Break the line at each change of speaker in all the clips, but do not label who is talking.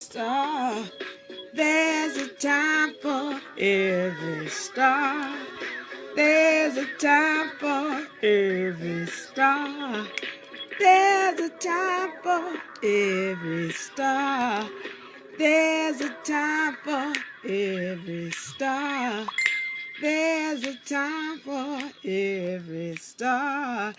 Star. There's a time for every star. There's a time for every star. There's a time for every star. There's a time for every star. There's a time for every star.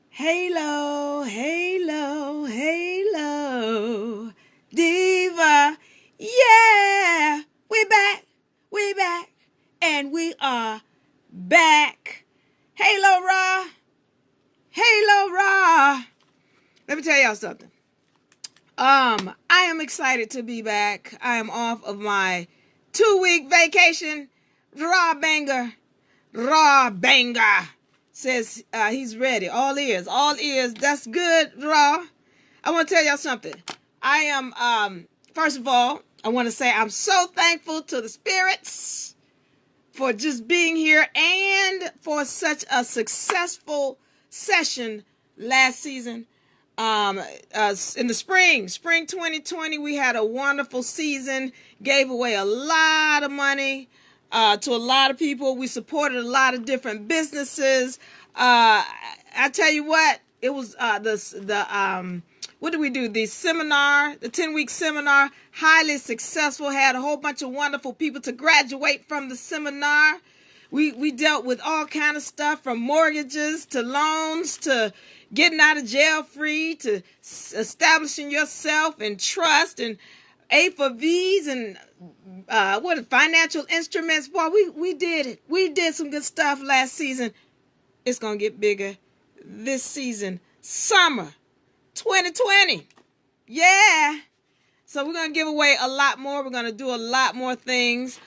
Halo, halo, halo. Diva, yeah, we back, and we are back. Halo, Ra, halo, Ra. Let me tell y'all something. I am excited to be back. I am off of my 2-week vacation. Raw banger. Says he's ready. All ears. That's good, Raw. I want to tell y'all something. I am, first of all, I want to say I'm so thankful to the spirits for just being here and for such a successful session last season. In the spring 2020, we had a wonderful season, gave away a lot of money to a lot of people. We supported a lot of different businesses. I tell you what, it was what did we do? The 10-week seminar, highly successful, had a whole bunch of wonderful people to graduate from the seminar. We dealt with all kind of stuff, from mortgages to loans to getting out of jail free to establishing yourself and trust and A for V's and financial instruments. Boy, we did it. We did some good stuff last season. It's gonna get bigger this season, summer 2020. Yeah. So we're gonna give away a lot more. We're gonna do a lot more things.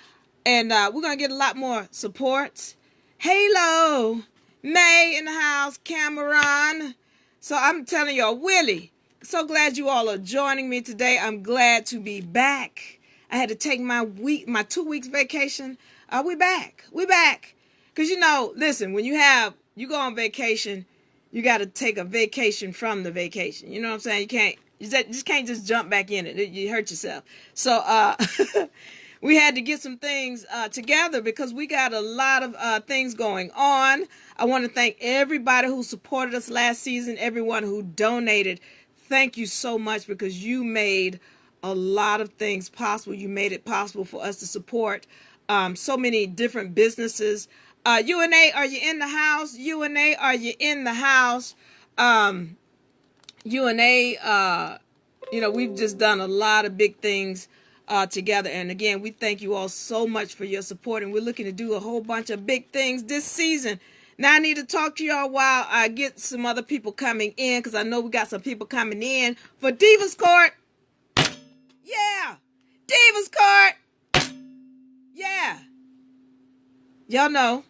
And we're going to get a lot more support. Halo, May in the house, Cameron. So I'm telling y'all, Willie, so glad you all are joining me today. I'm glad to be back. I had to take my 2 weeks vacation. We back. Because, listen, when you go on vacation, you got to take a vacation from the vacation. You know what I'm saying? You just can't just jump back in it. You hurt yourself. So, we had to get some things together because we got a lot of things going on. I want to thank everybody who supported us last season, everyone who donated. Thank you so much, because you made a lot of things possible. You made it possible for us to support so many different businesses. UNA, are you in the house? UNA, are you in the house? UNA, we've just done a lot of big things together. And again, we thank you all so much for your support, and we're looking to do a whole bunch of big things this season. Now I need to talk to y'all while I get some other people coming in, because I know we got some people coming in for Diva's Court. Yeah, Diva's Court. Yeah, y'all know.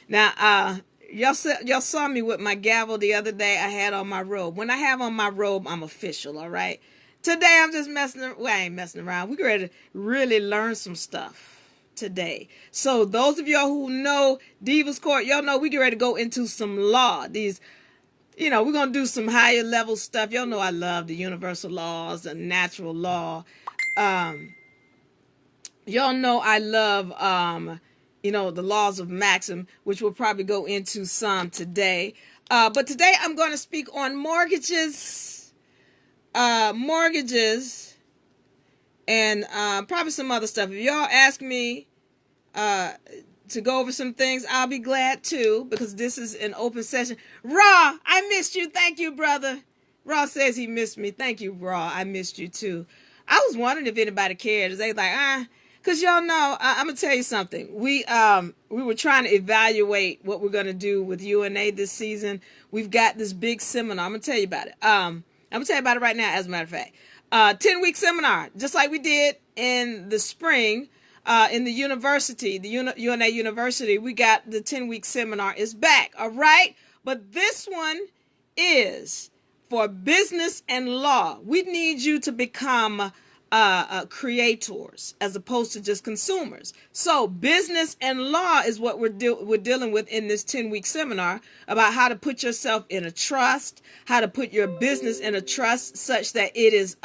Now y'all saw me with my gavel the other day. I had on my robe. When I have on my robe, I'm official. All right. Today, I'm just I ain't messing around. We're ready to really learn some stuff today. So those of y'all who know Diva's Court, y'all know we get ready to go into some law. We're going to do some higher level stuff. Y'all know I love the universal laws and natural law. Y'all know I love, the laws of Maxim, which we'll probably go into some today. But today I'm going to speak on mortgages, and probably some other stuff. If y'all ask me to go over some things, I'll be glad to, because this is an open session. Raw, I missed you. Thank you, brother. Raw says he missed me. Thank you, Raw. I missed you too. I was wondering if anybody cared. They like, because y'all know, I'm gonna tell you something. We were trying to evaluate what we're gonna do with UNA this season. We've got this big seminar. I'm gonna tell you about it. I'm gonna tell you about it right now, as a matter of fact. 10-week seminar, just like we did in the spring in the university, the UNA University. We got the 10-week seminar is back, all right? But this one is for business and law. We need you to become creators as opposed to just consumers. So business and law is what we're dealing with in this 10-week seminar, about how to put yourself in a trust, how to put your business in a trust such that it is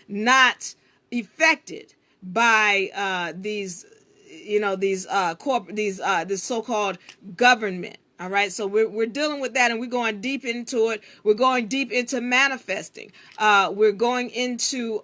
not affected by these, this so-called government. All right, so we're dealing with that, and we're going deep into it. We're going deep into manifesting. We're going into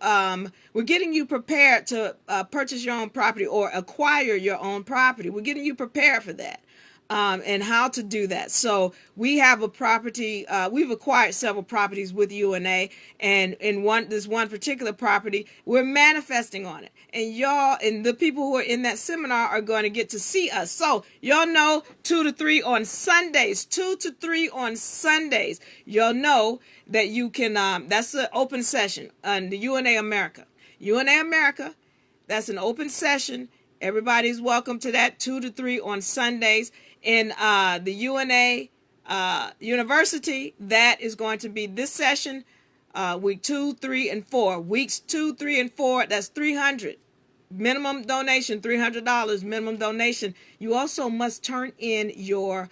we're getting you prepared to purchase your own property or acquire your own property. We're getting you prepared for that. And how to do that. So we have a property. We've acquired several properties with UNA, and in this one particular property, we're manifesting on it. And y'all and the people who are in that seminar are going to get to see us. So y'all know 2 to 3 on Sundays. 2 to 3 on Sundays. Y'all know that you can. That's an open session on the UNA America. UNA America. That's an open session. Everybody's welcome to that. 2 to 3 on Sundays. In the UNA University, that is going to be this session, week 2, 3, and 4. Weeks 2, 3, and 4, that's $300. Minimum donation, $300 minimum donation. You also must turn in your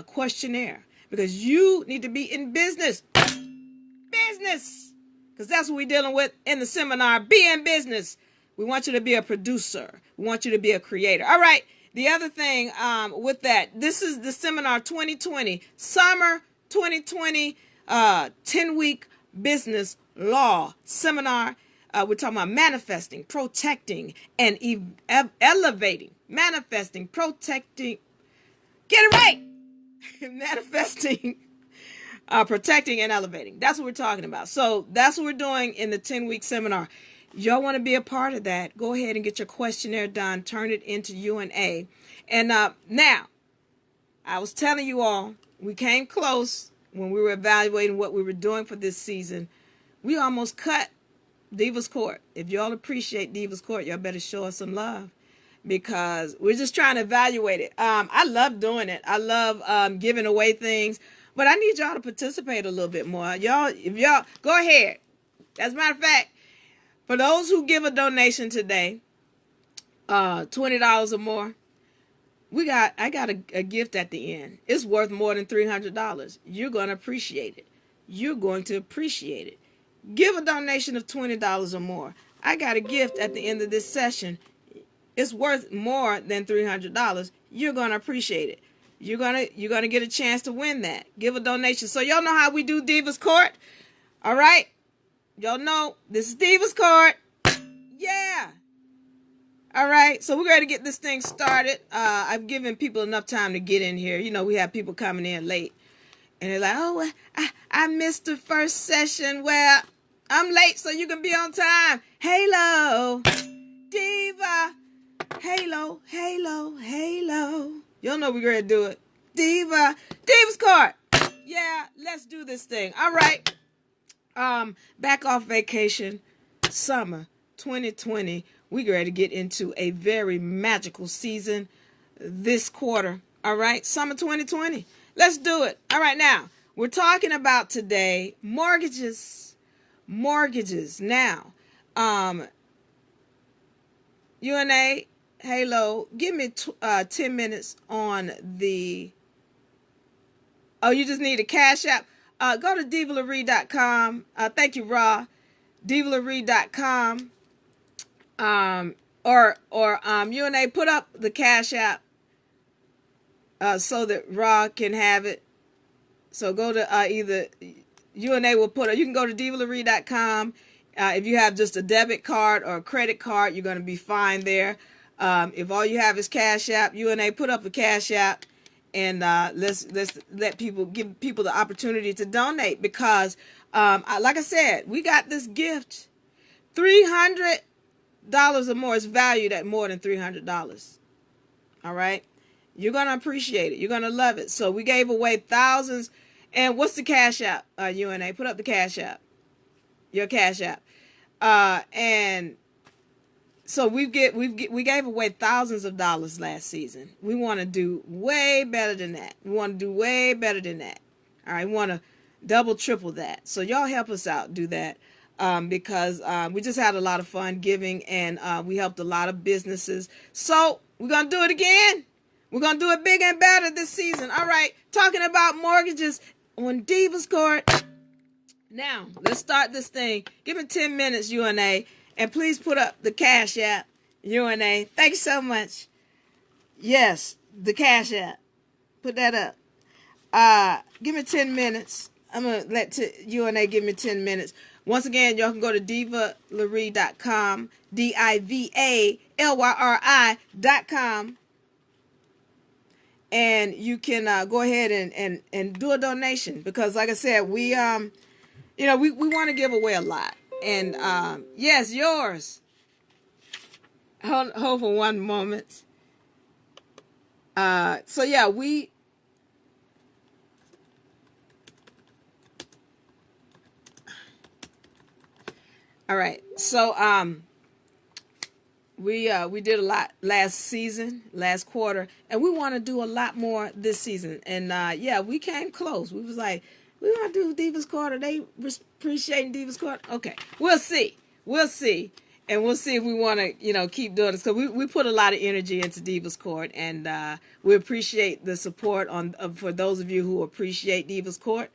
questionnaire because you need to be in business. Business! Because that's what we're dealing with in the seminar. Be in business. We want you to be a producer. We want you to be a creator. All right. The other thing with that, this is the seminar 2020, summer 2020, 10-week business law seminar. We're talking about manifesting, protecting, and elevating. Manifesting, protecting, get it right. Manifesting, protecting, and elevating. That's what we're talking about. So that's what we're doing in the 10-week seminar. Y'all want to be a part of that, go ahead and get your questionnaire done. Turn it into UNA. And now, I was telling you all, we came close when we were evaluating what we were doing for this season. We almost cut Diva's Court. If y'all appreciate Diva's Court, y'all better show us some love because we're just trying to evaluate it. I love doing it. I love giving away things, but I need y'all to participate a little bit more. If y'all, go ahead. As a matter of fact, for those who give a donation today, $20 or more, I got a gift at the end. It's worth more than $300. You're going to appreciate it. You're going to appreciate it. Give a donation of $20 or more. I got a gift at the end of this session. It's worth more than $300. You're going to appreciate it. You're gonna get a chance to win that. Give a donation. So y'all know how we do Diva's Court. All right. Y'all know this is Diva's Court. Yeah. All right. So we're ready to get this thing started. I've given people enough time to get in here. You know, we have people coming in late. And they're like, oh, I missed the first session. Well, I'm late so you can be on time. Halo. Diva. Halo. Halo. Halo. Y'all know we're ready to do it. Diva's Court. Yeah. Let's do this thing. All right. Back off vacation, summer 2020. We're ready to get into a very magical season this quarter. All right, summer 2020. Let's do it. All right, now we're talking about today mortgages. Now, UNA, Halo, give me 10 minutes on the. Oh, you just need a cash app. Go to divalaree.com. Thank you, Ra. divalaree.com. Or UNA, put up the cash app so that Ra can have it. So go to either UNA will put it. You can go to divalaree.com. If you have just a debit card or a credit card, you're going to be fine there. If all you have is cash app, UNA, put up a cash app. And let's give people the opportunity to donate because, like I said, we got this gift. $300 or more is valued at more than $300. All right, you're gonna appreciate it. You're gonna love it. So we gave away thousands. And what's the cash app? UNA, put up the cash app. Your cash app. And so we gave away thousands of dollars last season. We want to do way better than that. All right, we want to double, triple that. So y'all help us out, do that, because we just had a lot of fun giving, and we helped a lot of businesses. So we're gonna do it again. We're gonna do it bigger and better this season. All right, talking about mortgages on Diva's Court. Now let's start this thing. Give me 10 minutes, UNA. And please put up the Cash App, UNA. Thank you so much. Yes, the Cash App. Put that up. Give me 10 minutes. I'm going to let UNA give me 10 minutes. Once again, y'all can go to divalyri.com, DIVALYRI.com. And you can go ahead and do a donation, because like I said, we want to give away a lot. And yes, yours. Hold for one moment. So yeah, all right. So we did a lot last season, last quarter, and we want to do a lot more this season. And yeah, we came close. We was like, we want to do Divas Quarter. They appreciating Divas Quarter. Okay, we'll see. And we'll see if we want to, keep doing this, because we put a lot of energy into Divas Court, and we appreciate the support for those of you who appreciate Divas Court.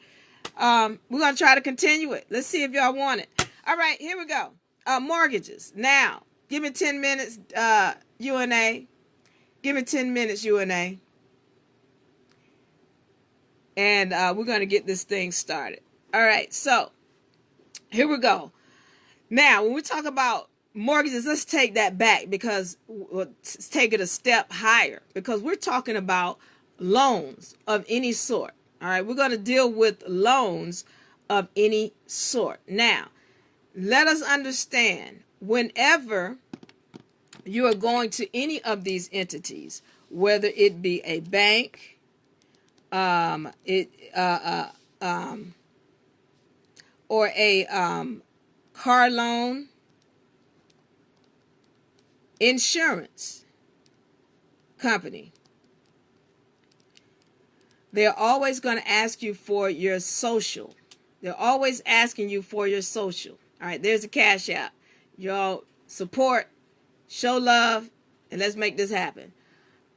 We're gonna try to continue it. Let's see if y'all want it. All right, here we go. Mortgages. Now, give me 10 minutes, UNA. Give me 10 minutes, UNA. And we're gonna get this thing started. All right, so here we go. Now, when we talk about mortgages, let's take that back, because let's take it a step higher, because we're talking about loans of any sort. All right, we're going to deal with loans of any sort. Now, let us understand, whenever you are going to any of these entities, whether it be a bank, or a car loan, insurance company, they're always going to ask you for your social. They're always asking you for your social. All right, there's a Cash App. Y'all support, show love, and let's make this happen.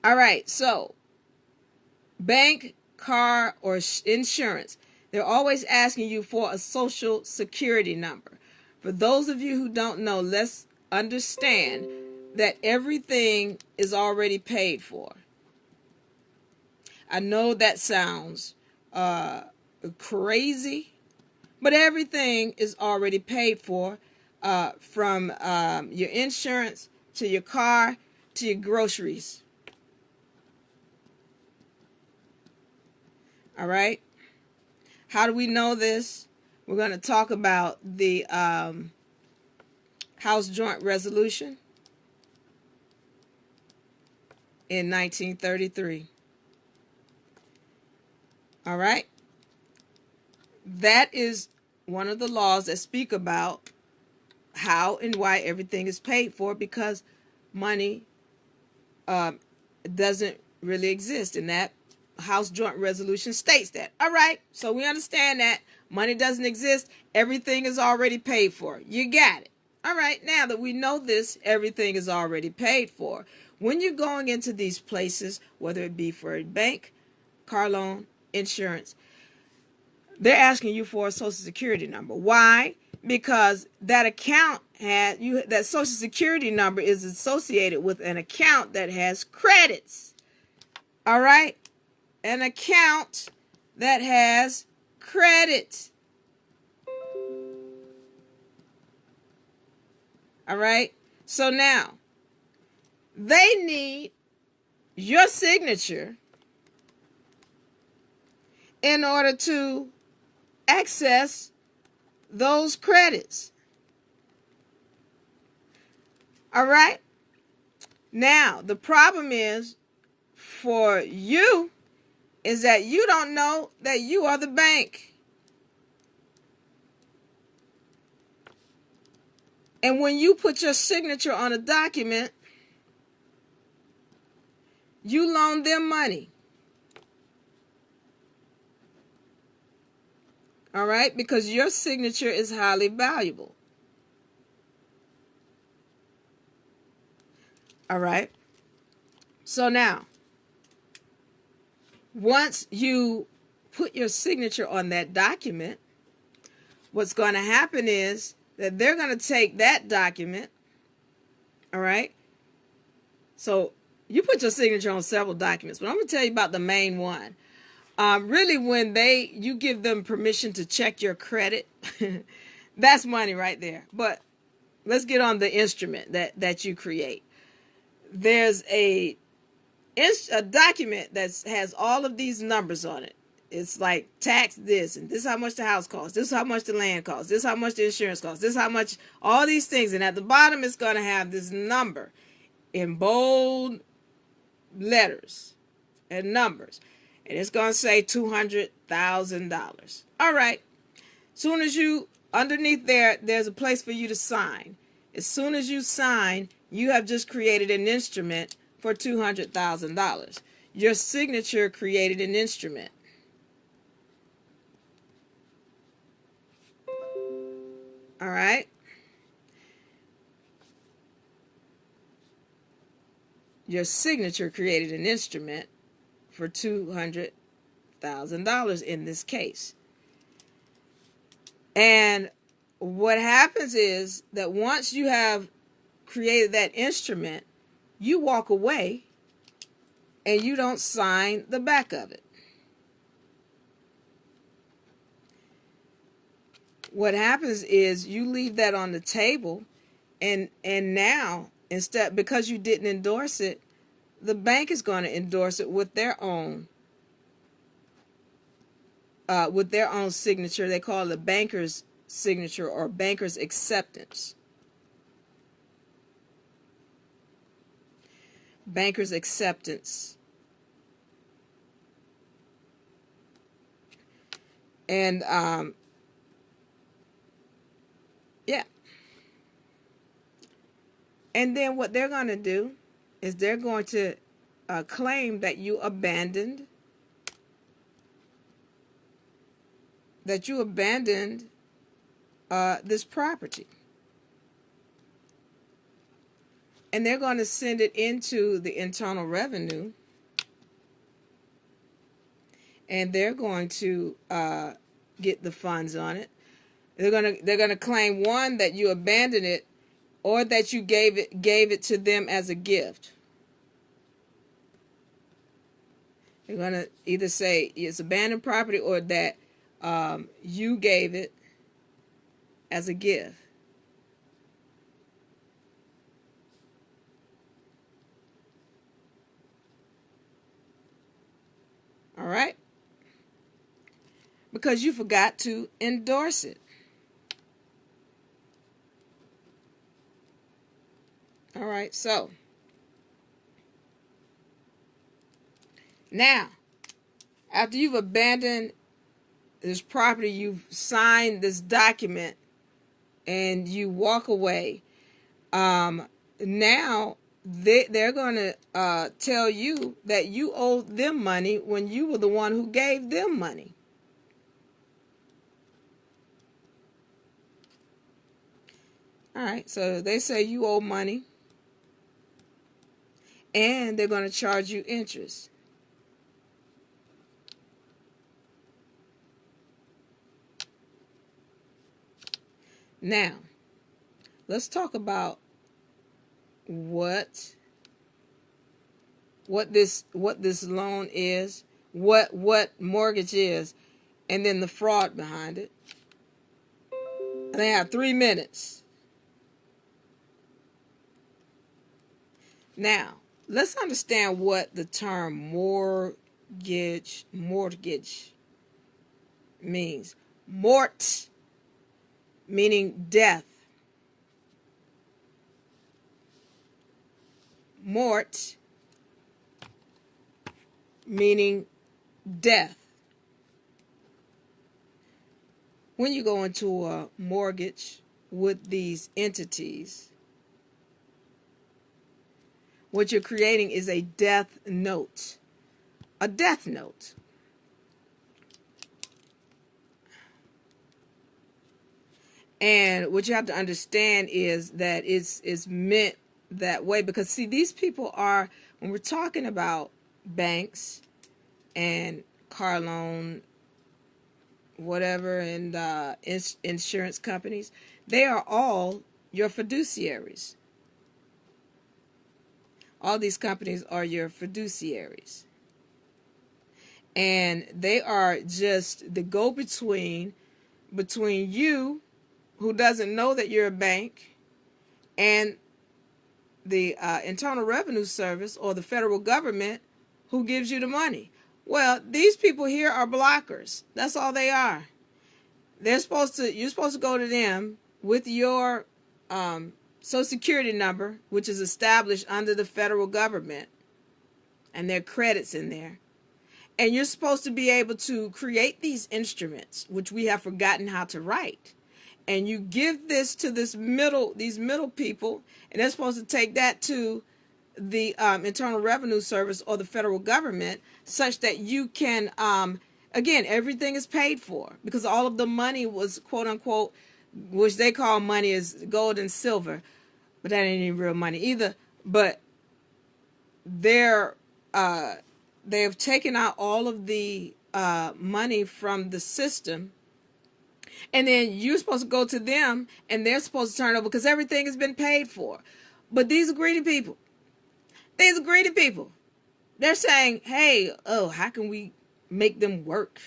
All right, so bank, car, or insurance, they're always asking you for a social security number. For those of you who don't know, let's understand that everything is already paid for. I know that sounds crazy, but everything is already paid for, from your insurance to your car to your groceries. All right? How do we know this? We're going to talk about the House Joint Resolution in 1933. All right? That is one of the laws that speak about how and why everything is paid for, because money doesn't really exist, and that House Joint Resolution states that. All right, so we understand that money doesn't exist. Everything is already paid for. You got it. All right, now that we know this, everything is already paid for. When you're going into these places, whether it be for a bank, car loan, insurance, they're asking you for a social security number. Why? Because that account that social security number is associated with an account that has credits. All right? An account that has credit. All right? So now, they need your signature in order to access those credits. All right? Now, the problem is for you is that you don't know that you are the bank. And when you put your signature on a document, you loan them money. All right? Because your signature is highly valuable. All right? So now, once you put your signature on that document, what's going to happen is that they're going to take that document, all right? So you put your signature on several documents, but I'm going to tell you about the main one. Really, when you give them permission to check your credit, that's money right there. But let's get on the instrument that you create. There's a document that has all of these numbers on it. It's like tax this, and this is how much the house costs, this is how much the land costs, this is how much the insurance costs, this is how much all these things. And at the bottom, it's going to have this number in bold letters and numbers. And it's going to say $200,000. All right. Soon as you, underneath there's a place for you to sign. As soon as you sign, you have just created an instrument for $200,000. Your signature created an instrument. All right. Your signature created an instrument for $200,000 in this case. And what happens is that once you have created that instrument, you walk away and you don't sign the back of it. What happens is you leave that on the table, and now, instead, because you didn't endorse it, the bank is going to endorse it with their own signature. They call it the banker's signature or banker's acceptance. Banker's acceptance. And yeah. And then what they're going to do is they're going to claim that you abandoned this property. And they're going to send it into the Internal Revenue, and they're going to get the funds on it. They're going to claim, one, that you abandoned it, or that you gave it to them as a gift. They're going to either say it's abandoned property or that you gave it as a gift. All right? Because you forgot to endorse it. All right, so now, after you've abandoned this property, you've signed this document, and you walk away. Now they're going to tell you that you owed them money when you were the one who gave them money. All right, so they say you owe money, and they're going to charge you interest. Now, let's talk about what this loan is, what mortgage is, and then the fraud behind it. And they have 3 minutes. Now, let's understand what the term mortgage means. Mort, meaning death. Mort, meaning death. When you go into a mortgage with these entities, what you're creating is a death note. A death note. And what you have to understand is that it's meant that way because, see, these people are, when we're talking about banks and car loan, whatever, and insurance companies, They are all your fiduciaries. All these companies are your fiduciaries. And they are just the go-between between you, who doesn't know that you're a bank, and the Internal Revenue Service or the federal government who gives you the money. Well, these people here are blockers. That's all they are. You're supposed to go to them with your Social Security number, which is established under the federal government, and there are credits in there. And you're supposed to be able to create these instruments, which we have forgotten how to write. And you give this to these middle people, and they're supposed to take that to the Internal Revenue Service or the federal government, such that you can, again, everything is paid for, because all of the money was, quote unquote, which they call money is gold and silver, but that ain't even real money either. But they have taken out all of the money from the system, and then you're supposed to go to them, and they're supposed to turn over because everything has been paid for. But these are greedy people. These are greedy people. They're saying, hey, how can we make them work?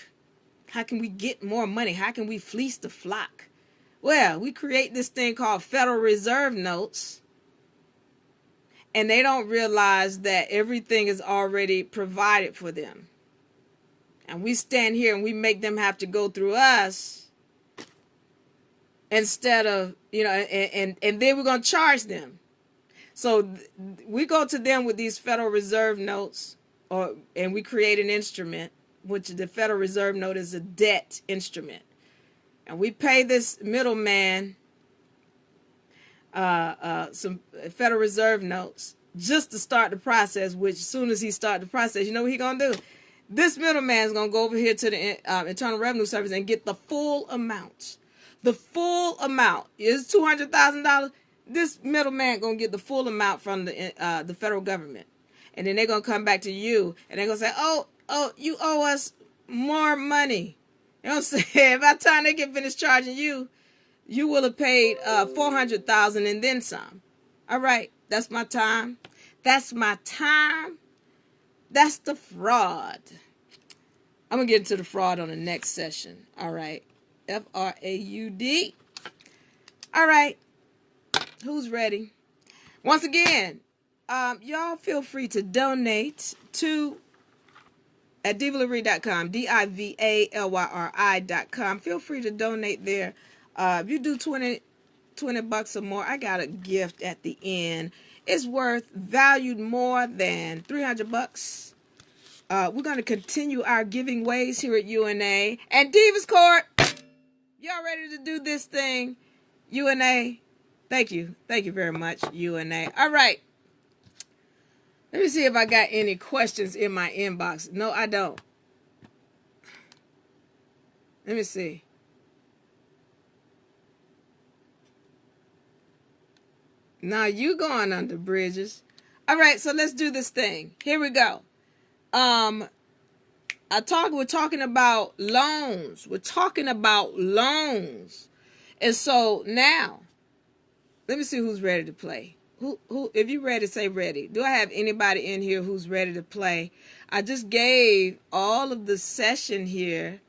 How can we get more money? How can we fleece the flock? Well, we create this thing called Federal Reserve notes, and they don't realize that everything is already provided for them. And we stand here and we make them have to go through us instead of, and then we're going to charge them. So we go to them with these Federal Reserve notes, and we create an instrument, which the Federal Reserve note is a debt instrument. And we pay this middleman some Federal Reserve notes just to start the process, which as soon as he starts the process, you know what he's going to do? This middleman is going to go over here to the Internal Revenue Service and get the full amount. The full amount is $200,000. This middleman going to get the full amount from the federal government. And then they're going to come back to you, and they're going to say, oh, you owe us more money. You know what I'm saying? By the time they get finished charging you, you will have paid $400,000 and then some. All right, that's my time. That's my time. That's the fraud. I'm going to get into the fraud on the next session. All right. F-R-A-U-D. All right. Who's ready? Once again, y'all feel free to donate to at divalyri.com, divalyri.com. Feel free to donate there. If you do 20 bucks or more, I got a gift at the end. It's valued more than 300 bucks. We're going to continue our giving ways here at UNA. And Diva's Court, y'all ready to do this thing? UNA, thank you. Thank you very much, UNA. All right. Let me see if I got any questions in my inbox. No, I don't. Let me see. Now you going under bridges. All right, so let's do this thing. Here we go. We're talking about loans. We're talking about loans. And so now, let me see who's ready to play. Who if you're ready, say ready. Do I have anybody in here who's ready to play? I just gave all of the session here.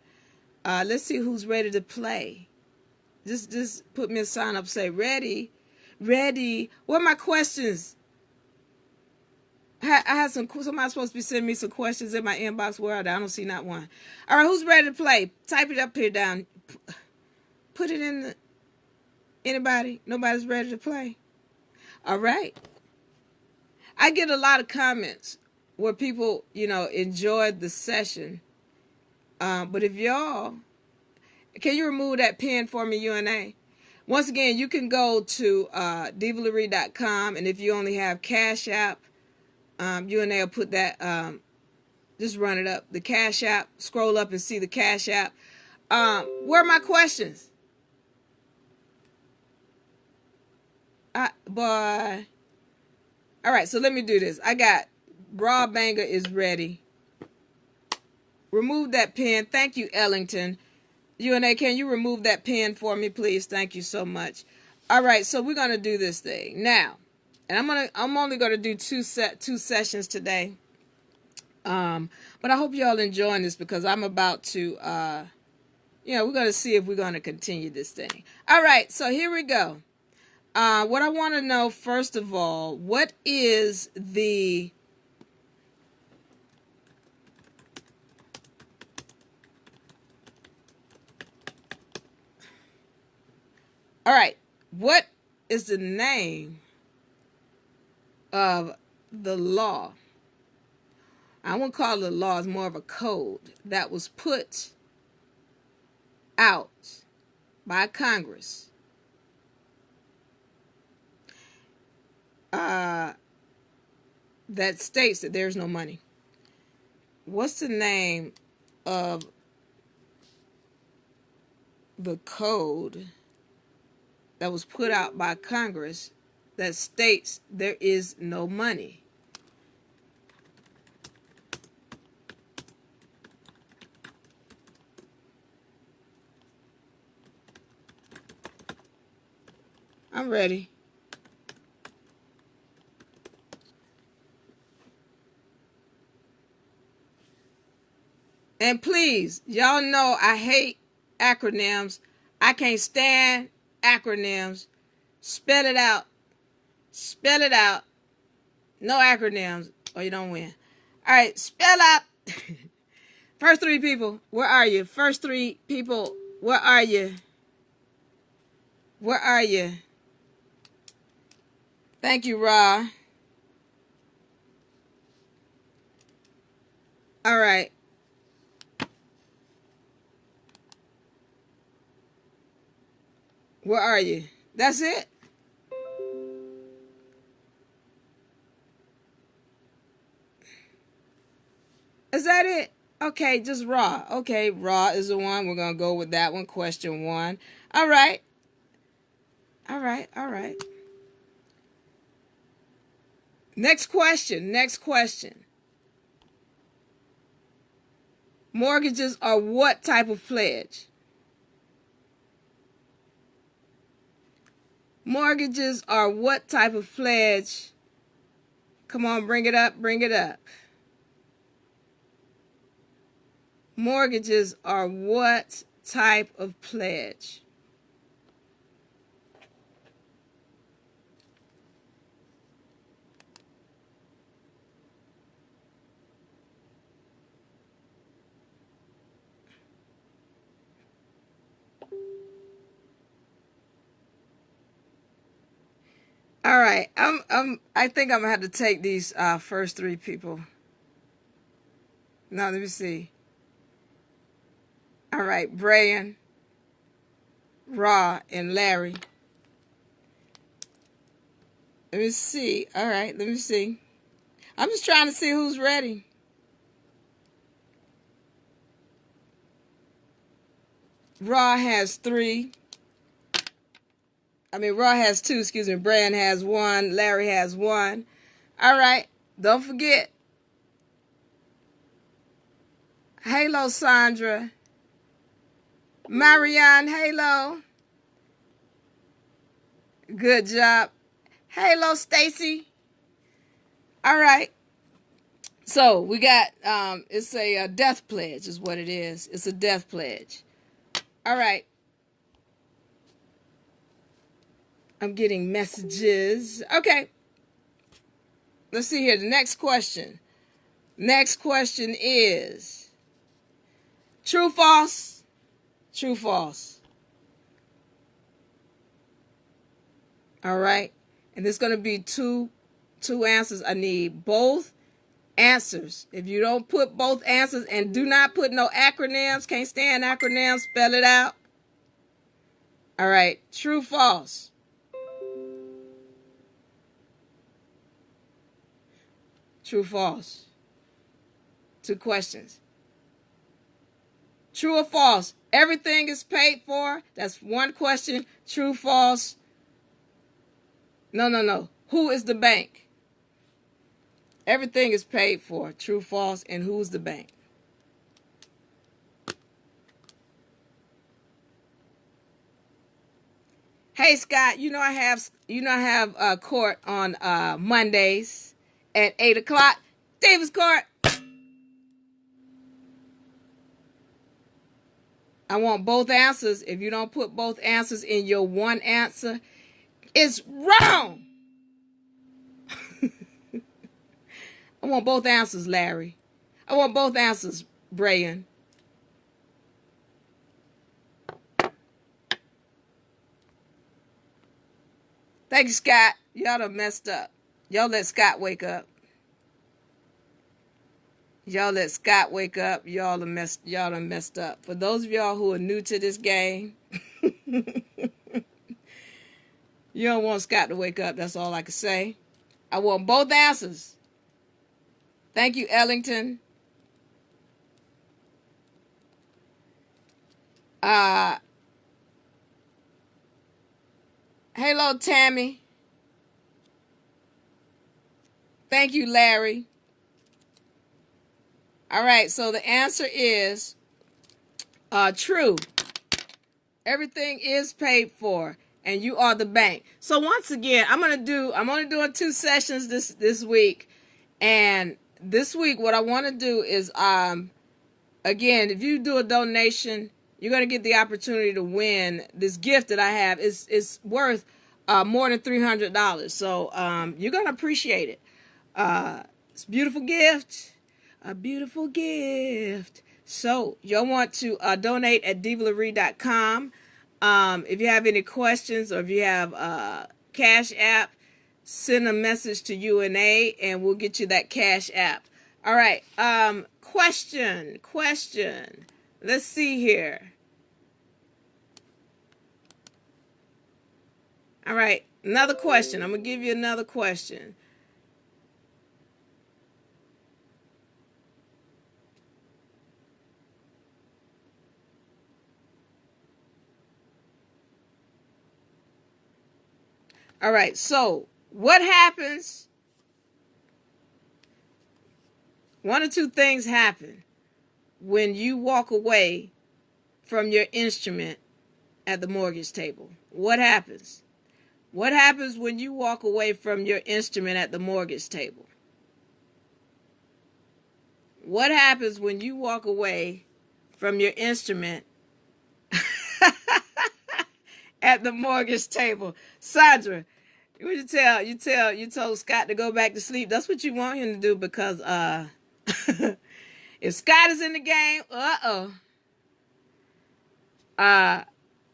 Let's see who's ready to play. Just put me a sign up, say ready. Ready. What are my questions? I had somebody's supposed to be sending me some questions in my inbox. Where are they? I don't see not one. All right, who's ready to play? Type it up here down. Put it in anybody? Nobody's ready to play? All right. I get a lot of comments where people, enjoyed the session. But if y'all, can you remove that pen for me, UNA? Once again, you can go to divalyri.com, and if you only have Cash App, UNA will put that, just run it up. The Cash App, scroll up and see the Cash App. Where are my questions? Boy. All right, so let me do this. I got Raw Banger is ready. Remove that pen. Thank you, Ellington. UNA, can you remove that pen for me, please? Thank you so much. All right, so we're gonna do this thing now, and I'm only gonna do two sessions today. But I hope y'all enjoying this because I'm about to, we're gonna see if we're gonna continue this thing. All right, so here we go. What I want to know first of all, what is the All right, what is the name of the law? I won't call it a law, it's more of a code that was put out by Congress that states that there's no money. What's the name of the code that was put out by Congress that states there is no money? I'm ready. And please, y'all know I hate acronyms. I can't stand acronyms. Spell it out. Spell it out. No acronyms or you don't win. All right, spell out. First three people, where are you? First three people, where are you? Where are you? Thank you, Ra. All right. Where are you? That's it? Is that it? Okay, just Ra. Okay, Ra is the one. We're going to go with that one. Question one. All right. All right. All right. Next question. Next question. Mortgages are what type of pledge? Mortgages are what type of pledge? Come on, bring it up. Bring it up. Mortgages are what type of pledge? All right, I think I'm gonna have to take these first three people. Now let me see. All right, Brian, Ra, and Larry. Let me see. All right, let me see. I'm just trying to see who's ready. Ra has three. Ra has two, excuse me. Brian has one. Larry has one. All right. Don't forget. Halo, Sandra. Marianne, halo. Good job. Halo, Stacy. All right. So we got, it's a death pledge is what it is. It's a death pledge. All right. I'm getting messages. Okay. Let's see here. The next question. Next question is true, false? True, false. All right. And there's going to be two answers. I need both answers. If you don't put both answers and do not put no acronyms, can't stand acronyms, spell it out. All right. True, false. True, false. Two questions. True or false? Everything is paid for. That's one question. True, false. No. Who is the bank? Everything is paid for. True, false. And who's the bank? Hey Scott, I have court on Mondays at 8 o'clock. Davis Court. I want both answers. If you don't put both answers in your one answer, it's wrong. I want both answers, Larry. I want both answers, Brian. Thank you, Scott. Y'all done messed up. Y'all let Scott wake up. Y'all let Scott wake up. Y'all done messed up. For those of y'all who are new to this game, you don't want Scott to wake up. That's all I can say. I want both answers. Thank you, Ellington. Hello, Tammy. Thank you, Larry. All right, so the answer is true. Everything is paid for, and you are the bank. So once again, I'm only doing 2 sessions this week, and this week what I want to do is again, if you do a donation, you're going to get the opportunity to win this gift that I have. It's worth more than $300, so you're going to appreciate it. It's a beautiful gift. A beautiful gift. So you'll want to donate at divalaree.com. If you have any questions or if you have Cash App, send a message to UNA and we'll get you that Cash App. All right. Question. Let's see here. All right. Another question. I'm going to give you another question. All right, so what happens? One or two things happen when you walk away from your instrument at the mortgage table. What happens? What happens when you walk away from your instrument at the mortgage table? What happens when you walk away from your instrument at the mortgage table? Sandra, you told Scott to go back to sleep. That's what you want him to do because if Scott is in the game,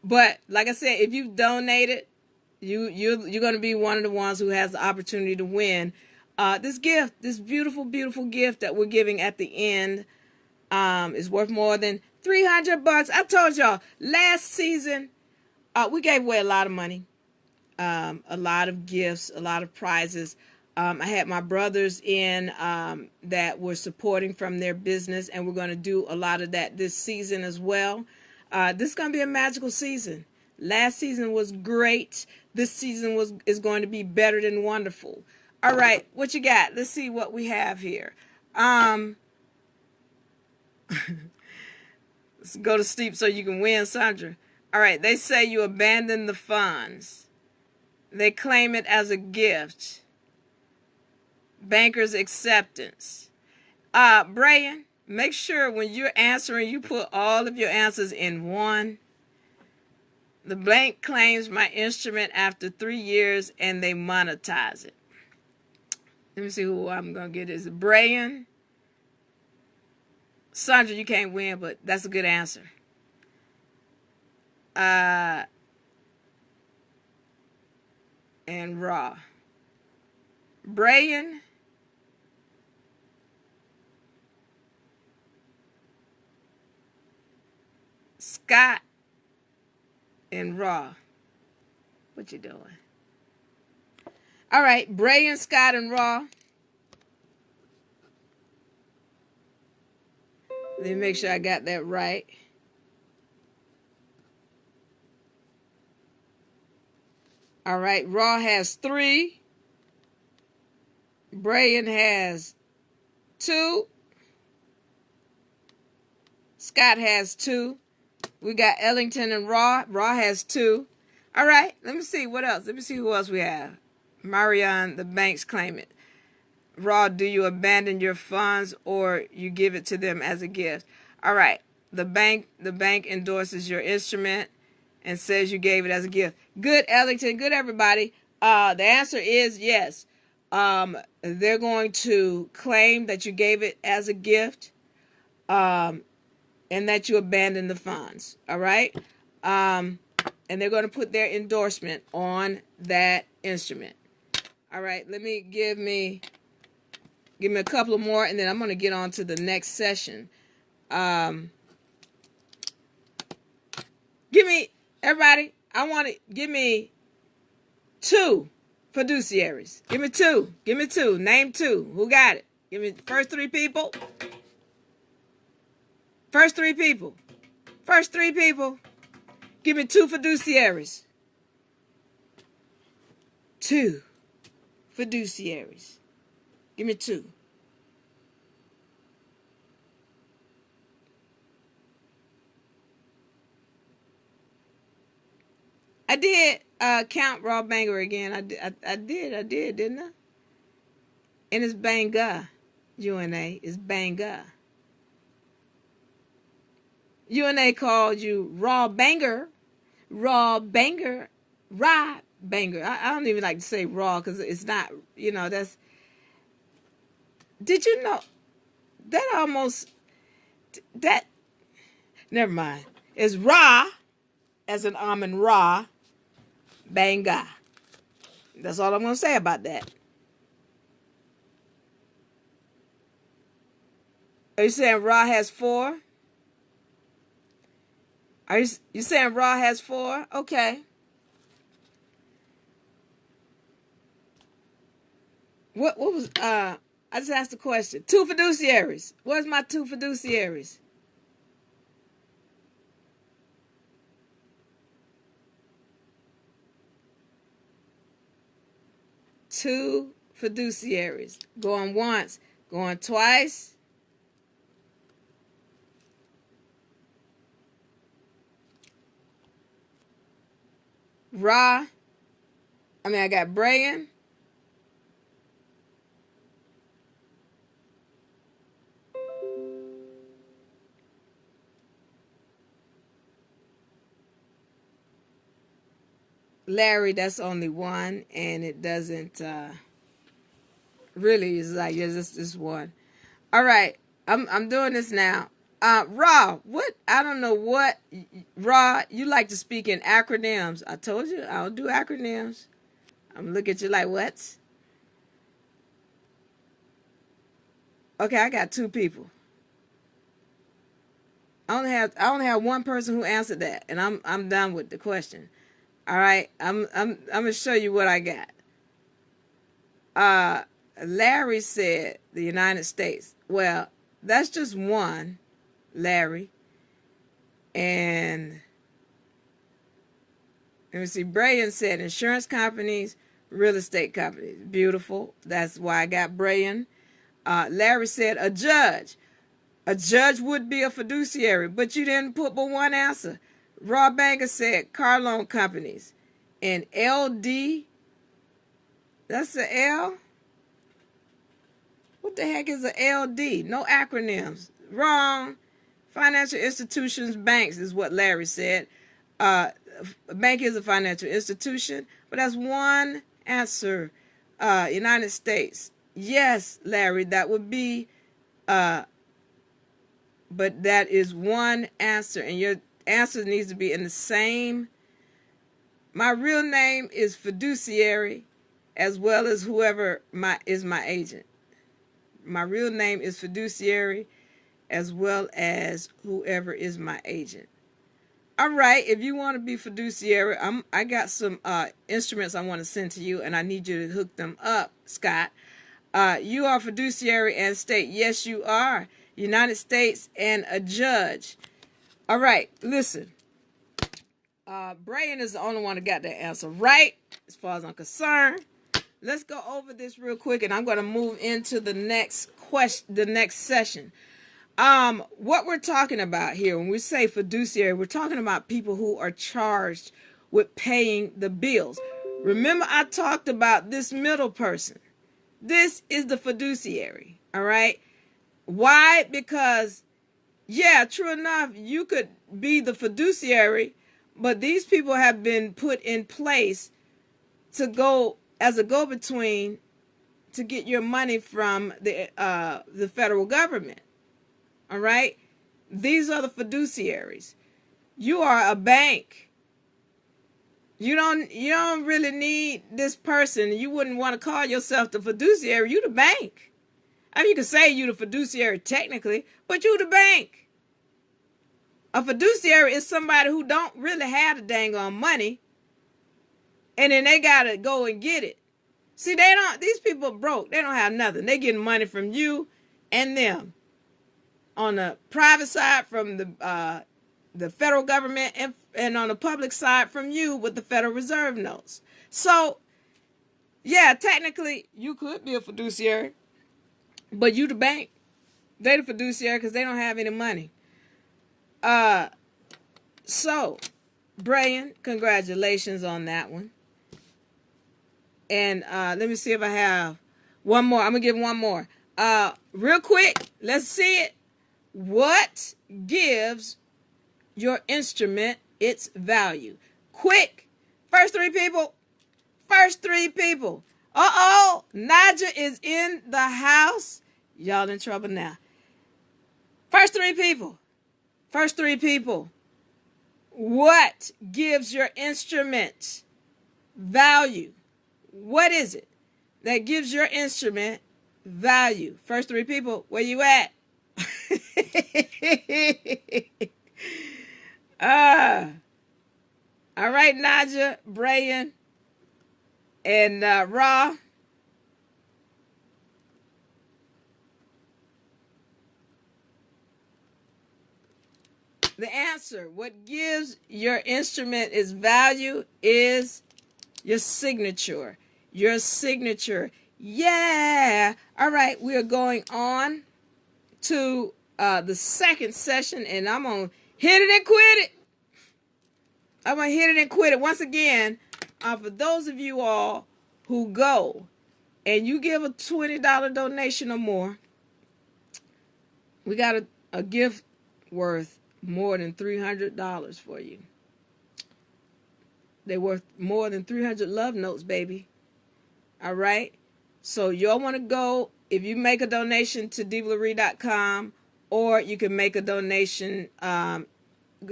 but like I said, if you've donated, you're going to be one of the ones who has the opportunity to win this gift, this beautiful, beautiful gift that we're giving at the end. Is worth more than $300. I told y'all last season. We gave away a lot of money, a lot of gifts, a lot of prizes. I had my brothers in that were supporting from their business, and we're going to do a lot of that this season as well. This is going to be a magical season. Last season was great. This season is going to be better than wonderful. All right, what you got? Let's see what we have here. Let's go to sleep so you can win, Sandra. All right, they say you abandoned the funds. They claim it as a gift. Banker's acceptance. Brian, make sure when you're answering, you put all of your answers in one. The bank claims my instrument after 3 years and they monetize it. Let me see who I'm going to get. Is it Brian? Sandra, you can't win, but that's a good answer. And Raw. Brian. Scott. And Raw. What you doing? All right, Brian, Scott, and Raw. Let me make sure I got that right. All right, Raw has 3. Brian has 2. Scott has 2. We got Ellington and Raw. Raw has 2. All right, let me see what else. Let me see who else we have. Marianne, the bank's claimant. Raw, do you abandon your funds or you give it to them as a gift? All right. The bank endorses your instrument and says you gave it as a gift. Good, Ellington. Good, everybody. The answer is yes. They're going to claim that you gave it as a gift, and that you abandoned the funds. All right. And they're going to put their endorsement on that instrument. All right. Give me a couple of more, and then I'm going to get on to the next session. Everybody, give me 2 fiduciaries. Give me 2. Give me 2. Name 2. Who got it? Give me the first 3 people. First 3 people. First 3 people. Give me 2 fiduciaries. 2 fiduciaries. Give me 2. I did count Raw Banger again. I did, didn't I? And it's Banga. UNA is Banga. UNA called you Raw Banger. Raw Banger. Raw Banger. I don't even like to say raw because it's not, that's... Did you know that never mind. It's raw as an almond raw banga. That's all I'm going to say about that. Are you saying raw has 4? Are you saying raw has 4? Okay. What was I just asked a question. 2 fiduciaries. Where's my 2 fiduciaries? Two fiduciaries. Going once. Going twice. I got Brian. Larry, that's only 1, and it doesn't really is like just 1. All right, I'm doing this now. Raw, what? I don't know what. Raw, you like to speak in acronyms. I told you I don't do acronyms. I'm looking at you like what? Okay, I got 2 people. I only have 1 person who answered that, and I'm done with the question. All right, I'm gonna show you what I got. Larry said the United States. Well, that's just 1, Larry. And let me see. Brian said insurance companies, real estate companies. Beautiful. That's why I got Brian. Larry said a judge. A judge would be a fiduciary, but you didn't put but 1 answer. Raw Banker said car loan companies. And LD, that's the L? What the heck is a LD? No acronyms. Wrong. Financial institutions, banks is what Larry said. A bank is a financial institution, but that's 1 answer. United States. Yes, Larry, that would be, but that is 1 answer, and your answer needs to be in the same. My real name is fiduciary, as well as whoever is my agent. My real name is fiduciary, as well as whoever is my agent. All right, if you want to be fiduciary, I got some instruments I want to send to you, and I need you to hook them up, Scott. You are fiduciary and state. Yes, you are. United States and a judge. All right, listen. Brian is the only one that got that answer right, as far as I'm concerned. Let's go over this real quick, and I'm going to move into the next session. What we're talking about here, when we say fiduciary, we're talking about people who are charged with paying the bills. Remember, I talked about this middle person. This is the fiduciary, all right? Why? Because, yeah, true enough, you could be the fiduciary, but these people have been put in place to go as a go-between to get your money from the federal government, all right? These are the fiduciaries. You are a bank. You don't really need this person. You wouldn't want to call yourself the fiduciary. You the bank. I mean, you can say you the fiduciary technically, but you the bank. A fiduciary is somebody who don't really have the dang on money, and then they gotta go and get it. See, these people broke. They don't have nothing. They getting money from you and them. On the private side from the federal government, and on the public side from you with the Federal Reserve notes. So, yeah, technically you could be a fiduciary, but you the bank. They the fiduciary because they don't have any money. So, Brian, congratulations on that one. And let me see if I have one more. I'm going to give one more. Real quick, let's see it. What gives your instrument its value? Quick. First three people. Uh-oh. Naja is in the house. Y'all in trouble now. First three people. What gives your instrument value? What is it that gives your instrument value? First three people, where you at? All right, Naja, Brian, and Ra. The answer, what gives your instrument its value, is your signature. Your signature. Yeah. All right, we are going on to the second session, and I'm going to hit it and quit it. Once again, for those of you all who go and you give a $20 donation or more, we got a gift worth more than $300 for you. They're worth more than 300 love notes, baby. All right? So y'all want to go, if you make a donation to divalaree.com, or you can make a donation,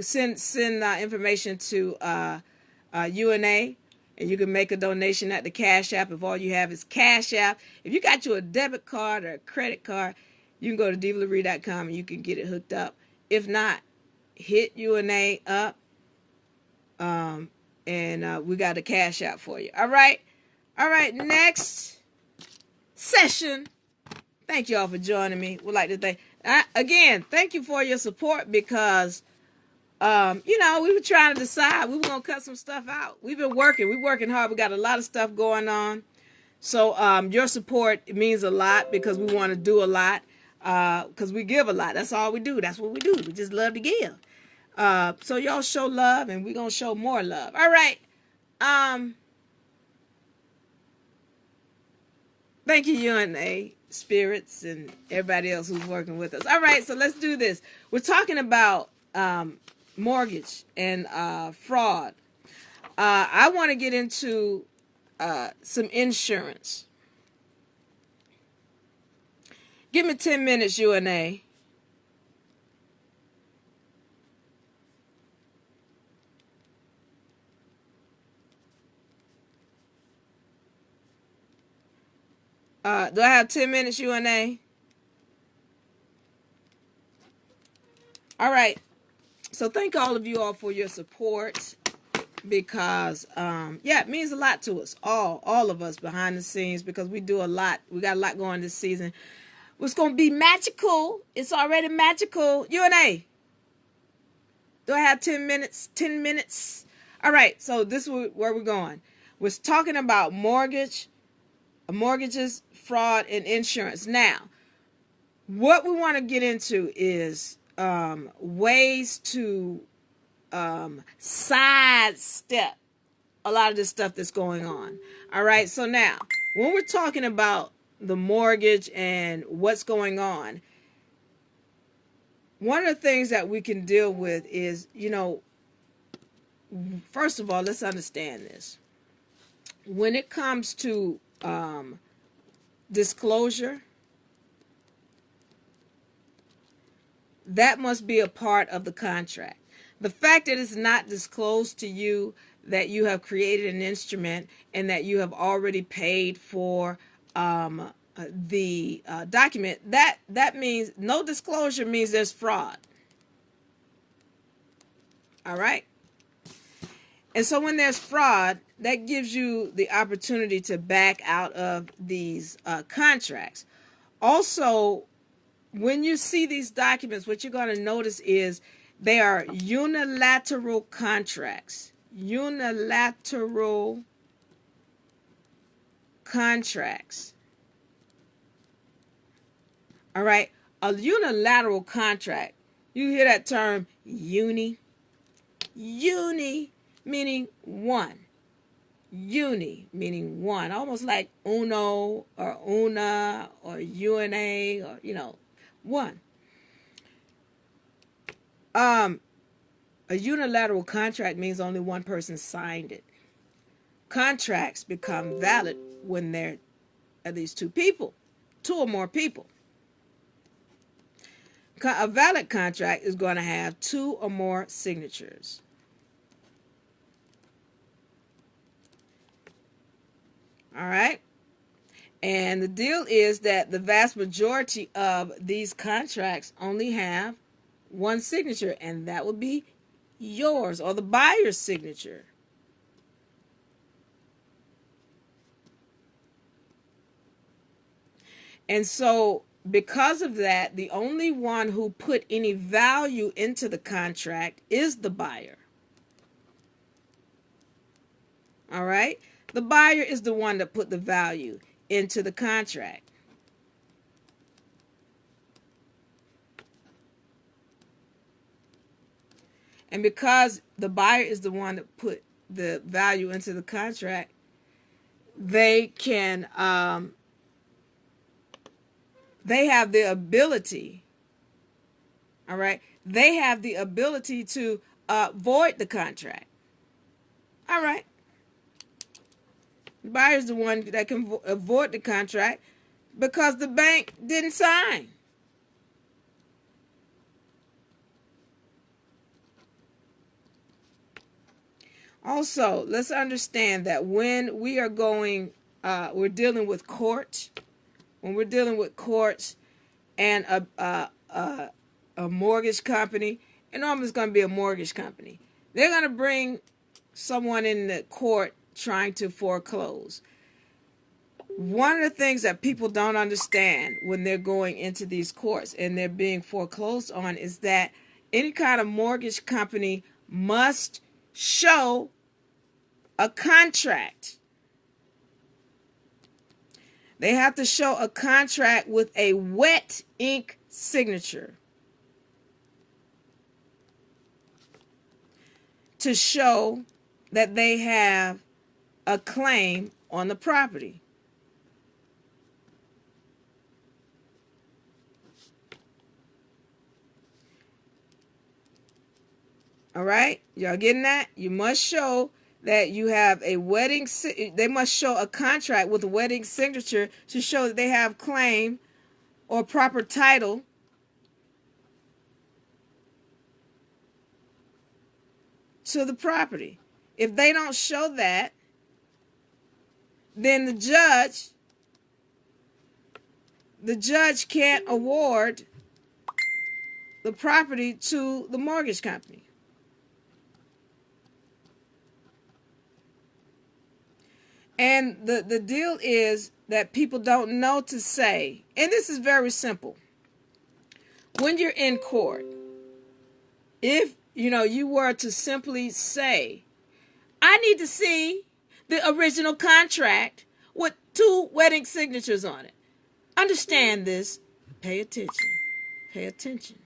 send information to UNA, and you can make a donation at the Cash App if all you have is Cash App. If you got you a debit card or a credit card, you can go to divalaree.com and you can get it hooked up. If not, hit UNA up, and we got a Cash App for you. All right, next session. Thank you all for joining me. We'd like to thank again. Thank you for your support, because we were trying to decide. We were gonna cut some stuff out. We're working hard. We got a lot of stuff going on. So your support means a lot, because we want to do a lot. Because we give a lot. That's all we do. That's what we do. We just love to give. So y'all show love, and we're gonna show more love. All right. Thank you, UNA Spirits, and everybody else who's working with us. All right, so let's do this. We're talking about mortgage and fraud. I want to get into some insurance. Give me 10 minutes, UNA. Do I have 10 minutes, UNA? All right. So thank all of you all for your support, because, it means a lot to us, all of us behind the scenes, because we do a lot. We got a lot going this season. It's going to be magical. It's already magical. UNA. Do I have 10 minutes? 10 minutes? All right. So this is where we're going. We're talking about mortgages, fraud, and insurance. Now, what we want to get into is ways to sidestep a lot of this stuff that's going on. All right. So now, when we're talking about the mortgage and what's going on, one of the things that we can deal with is, first of all, let's understand this. When it comes to disclosure, that must be a part of the contract. The fact that it's not disclosed to you that you have created an instrument and that you have already paid for the document, that means no disclosure means there's fraud. All right? And so when there's fraud, that gives you the opportunity to back out of these contracts. Also, when you see these documents, what you're going to notice is they are unilateral contracts. Unilateral contracts. All right? A unilateral contract, you hear that term uni? Uni meaning one. Uni meaning one. Almost like uno or una or una or, one. A unilateral contract means only one person signed it. Contracts become valid when there are at least two or more people. A valid contract is going to have two or more signatures. All right? And the deal is that the vast majority of these contracts only have one signature, and that would be yours or the buyer's signature. And so because of that, the only one who put any value into the contract is the buyer. All right? The buyer is the one that put the value into the contract. And because the buyer is the one that put the value into the contract, they can, they have the ability, all right? They have the ability to void the contract. All right? The buyer is the one that can void the contract because the bank didn't sign. Also, let's understand that when we are we're dealing with court, when we're dealing with courts and a mortgage company, and normally it's going to be a mortgage company, they're going to bring someone in the court trying to foreclose. One of the things that people don't understand when they're going into these courts and they're being foreclosed on is that any kind of mortgage company must show a contract. They have to show a contract with a wet ink signature to show that they have a claim on the property. All right? Y'all getting that? You must show that you have a wedding, they must show a contract with a wedding signature to show that they have claim or proper title to the property. If they don't show that, then the judge can't award the property to the mortgage company. And the deal is that people don't know to say, and this is very simple. When you're in court, if you were to simply say, I need to see the original contract with 2 wedding signatures on it. Understand this. Pay attention. Pay attention.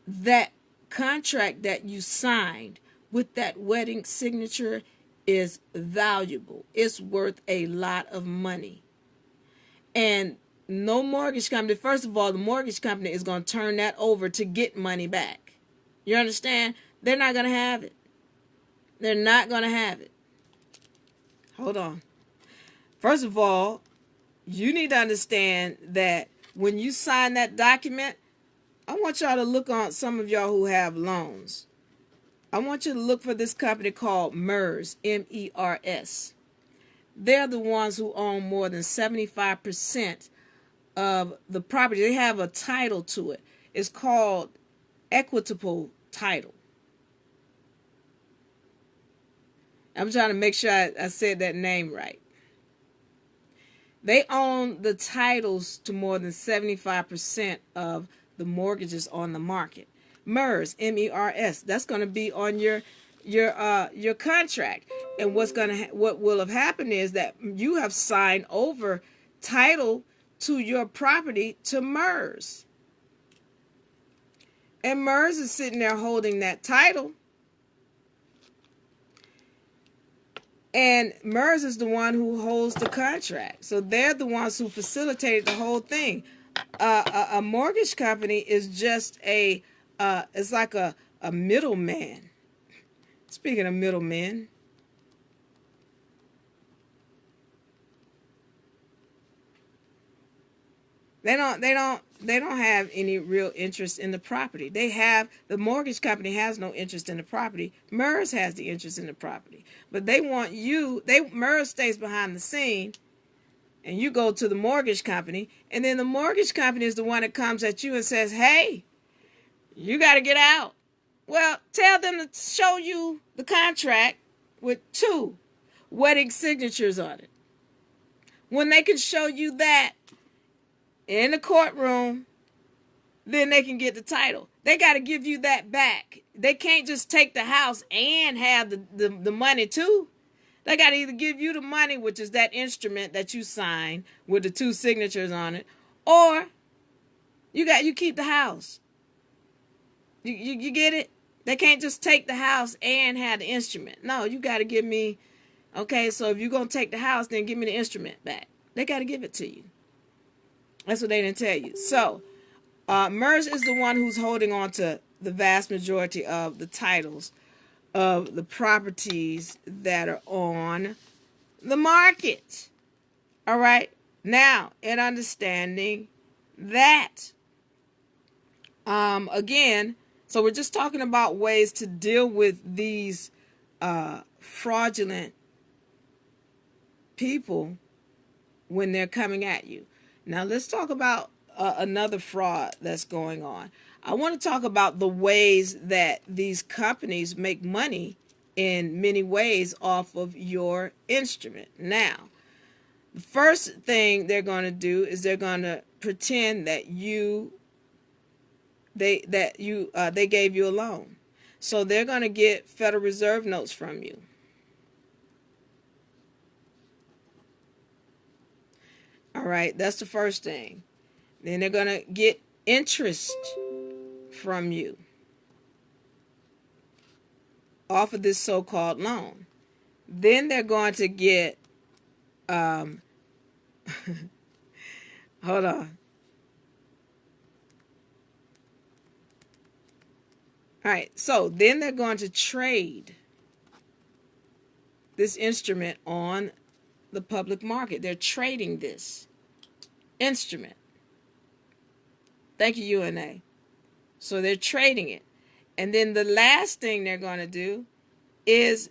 That contract that you signed with that wedding signature is valuable. It's worth a lot of money. And no mortgage company, first of all, the mortgage company is going to turn that over to get money back. You understand? They're not going to have it. They're not going to have it. Hold on. First of all, you need to understand that when you sign that document, I want y'all to look on some of y'all who have loans. I want you to look for this company called MERS, MERS. They're the ones who own more than 75% of the property. They have a title to it. It's called equitable title. I'm trying to make sure I said that name right. They own the titles to more than 75% of the mortgages on the market. MERS, MERS. That's going to be on your contract. And what will have happened is that you have signed over title to your property to MERS. And MERS is sitting there holding that title. And MERS is the one who holds the contract. So they're the ones who facilitated the whole thing. A mortgage company is just it's like a middleman. Speaking of middlemen, they don't have any real interest in the property. The mortgage company has no interest in the property. MERS has the interest in the property. But they want MERS stays behind the scene, and you go to the mortgage company, and then the mortgage company is the one that comes at you and says, hey, you got to get out. Well, tell them to show you the contract with 2 wedding signatures on it. When they can show you that in the courtroom, then they can get the title. They got to give you that back. They can't just take the house and have the money too. They got to either give you the money, which is that instrument that you sign with the 2 signatures on it, or you keep the house. You get it? They can't just take the house and have the instrument. No, you got to give me, okay, so if you're going to take the house, then give me the instrument back. They got to give it to you. That's what they didn't tell you. So, MERS is the one who's holding on to the vast majority of the titles of the properties that are on the market. All right. Now, in understanding that, again, so we're just talking about ways to deal with these fraudulent people when they're coming at you. Now, let's talk about another fraud that's going on. I want to talk about the ways that these companies make money in many ways off of your instrument. Now, the first thing they're going to do is they're going to pretend that they gave you a loan. So they're going to get Federal Reserve notes from you. All right, that's the first thing. Then they're going to get interest from you off of this so-called loan. Then they're going to get, hold on. All right, so then they're going to trade this instrument on the public market. They're trading this instrument. Thank you, UNA. So they're trading it. And then the last thing they're going to do is,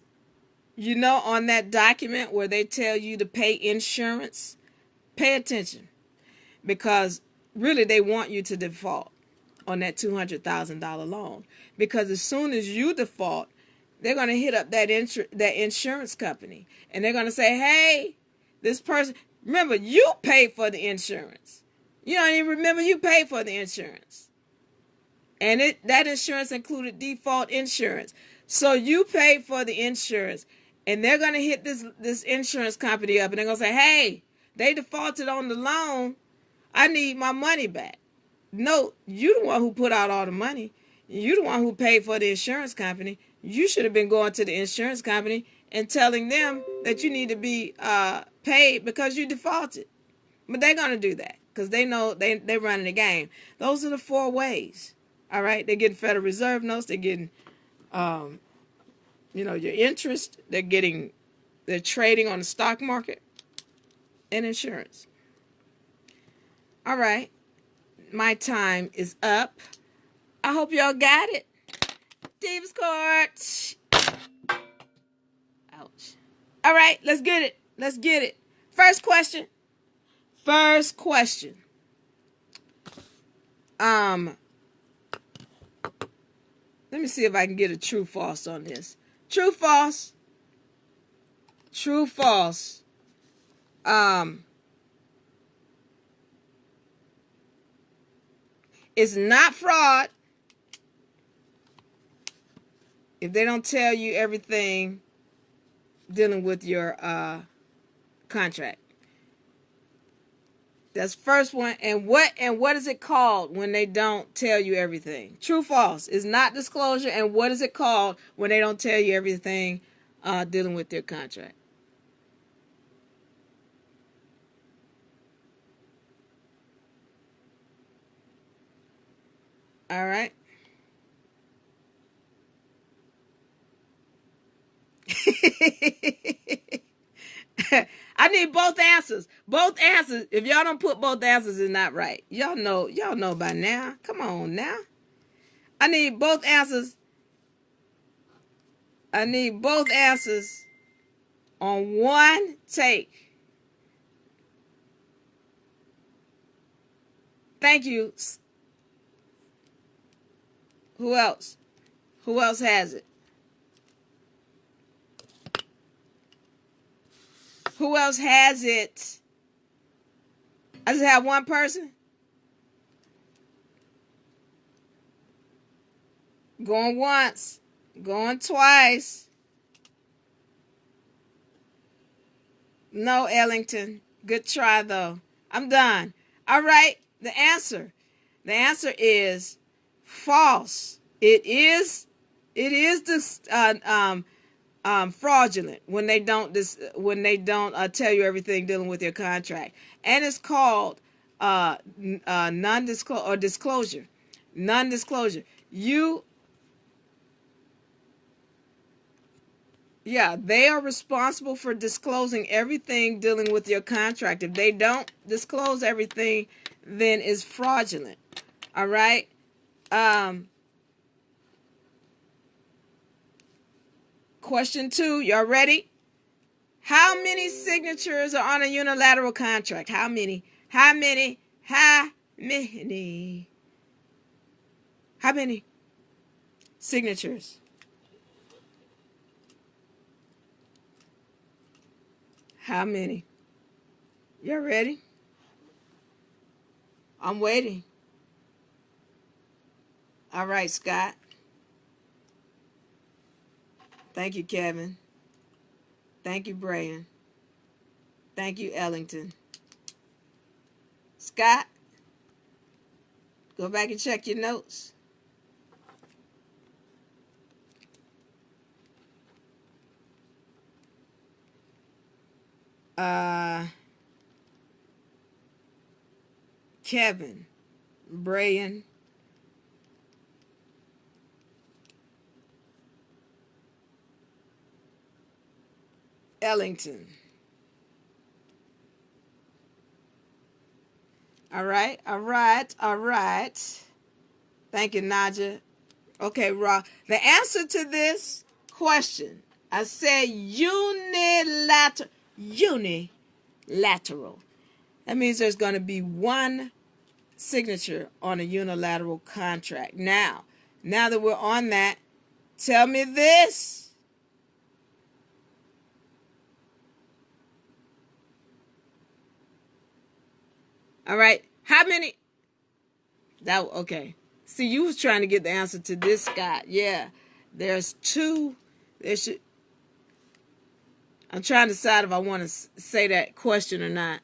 on that document where they tell you to pay insurance, pay attention. Because really they want you to default on that $200,000 loan. Because as soon as you default, they're going to hit up that insurance company. And they're going to say, hey, this person, remember, you paid for the insurance. You don't even remember you paid for the insurance. And that insurance included default insurance. So you paid for the insurance. And they're going to hit this insurance company up. And they're going to say, hey, they defaulted on the loan. I need my money back. No, you the one who put out all the money. You the one who paid for the insurance company. You should have been going to the insurance company and telling them that you need to be paid because you defaulted. But they're going to do that because they know they're running the game. Those are the 4 ways. All right? They're getting Federal Reserve notes. They're getting, your interest. They're trading on the stock market and insurance. All right. My time is up. I hope y'all got it. Diva's Court. Ouch. All right, let's get it. Let's get it. First question. Let me see if I can get a true false on this. True false. It's not fraud if they don't tell you everything dealing with your contract. That's first one. And what is it called when they don't tell you everything? True, false is not disclosure. And what is it called when they don't tell you everything dealing with their contract? All right. I need both answers. Both answers. If y'all don't put both answers, it's not right. Y'all know by now. Come on now. I need both answers. On one take. Thank you. Who else? Who else has it? Who else has it? I just have one person. Going once. Going twice. No, Ellington. Good try, though. I'm done. All right. The answer is false. It is fraudulent when they don't tell you everything dealing with your contract, and it's called non-disclosure or disclosure. Non-disclosure. They are responsible for disclosing everything dealing with your contract. If they don't disclose everything, then it's fraudulent. All right. Question 2. Y'all ready? How many signatures are on a unilateral contract? How many? How many signatures? How many? Y'all ready? I'm waiting. All right, Scott. Thank you, Kevin. Thank you, Brian. Thank you, Ellington. Scott, go back and check your notes. Kevin, Brian, Ellington. All right. Thank you, Naja. Okay, Rob. The answer to this question, I said unilateral. Unilateral. That means there's going to be one signature on a unilateral contract. Now that we're on that, tell me this. All right. How many? Okay. See, you was trying to get the answer to this, Scott. Yeah. There's 2. I'm trying to decide if I want to say that question or not.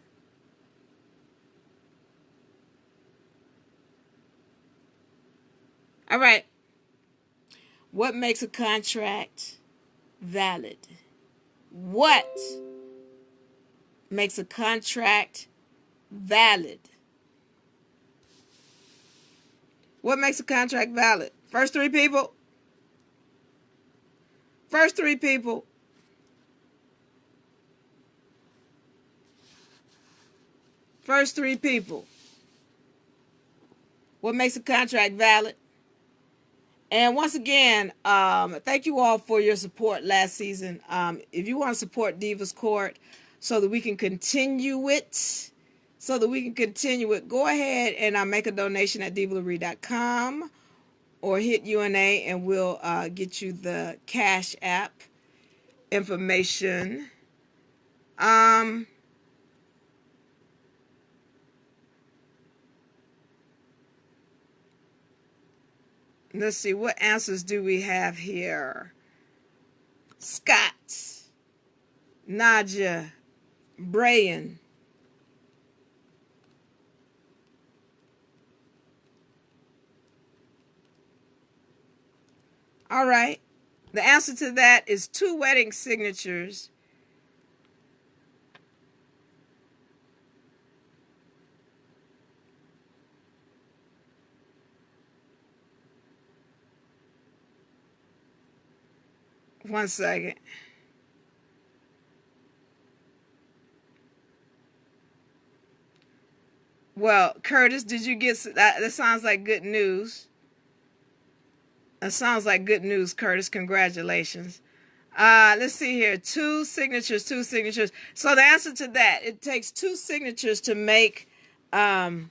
All right. What makes a contract valid? What makes a contract valid? What makes a contract valid? First three people. First three people. First three people. What makes a contract valid? And once again, thank you all for your support last season. If you want to support Diva's Court so that we can continue it, go ahead and make a donation at divalaree.com or hit UNA and we'll get you the Cash App information. Let's see, what answers do we have here? Scott, Naja, Brian. All right. The answer to that is 2 wedding signatures. One second. Well, Curtis, did you get that? That sounds like good news. That sounds like good news, Curtis. Congratulations. Let's see here. 2 signatures, 2 signatures. So the answer to that, it takes 2 signatures to make an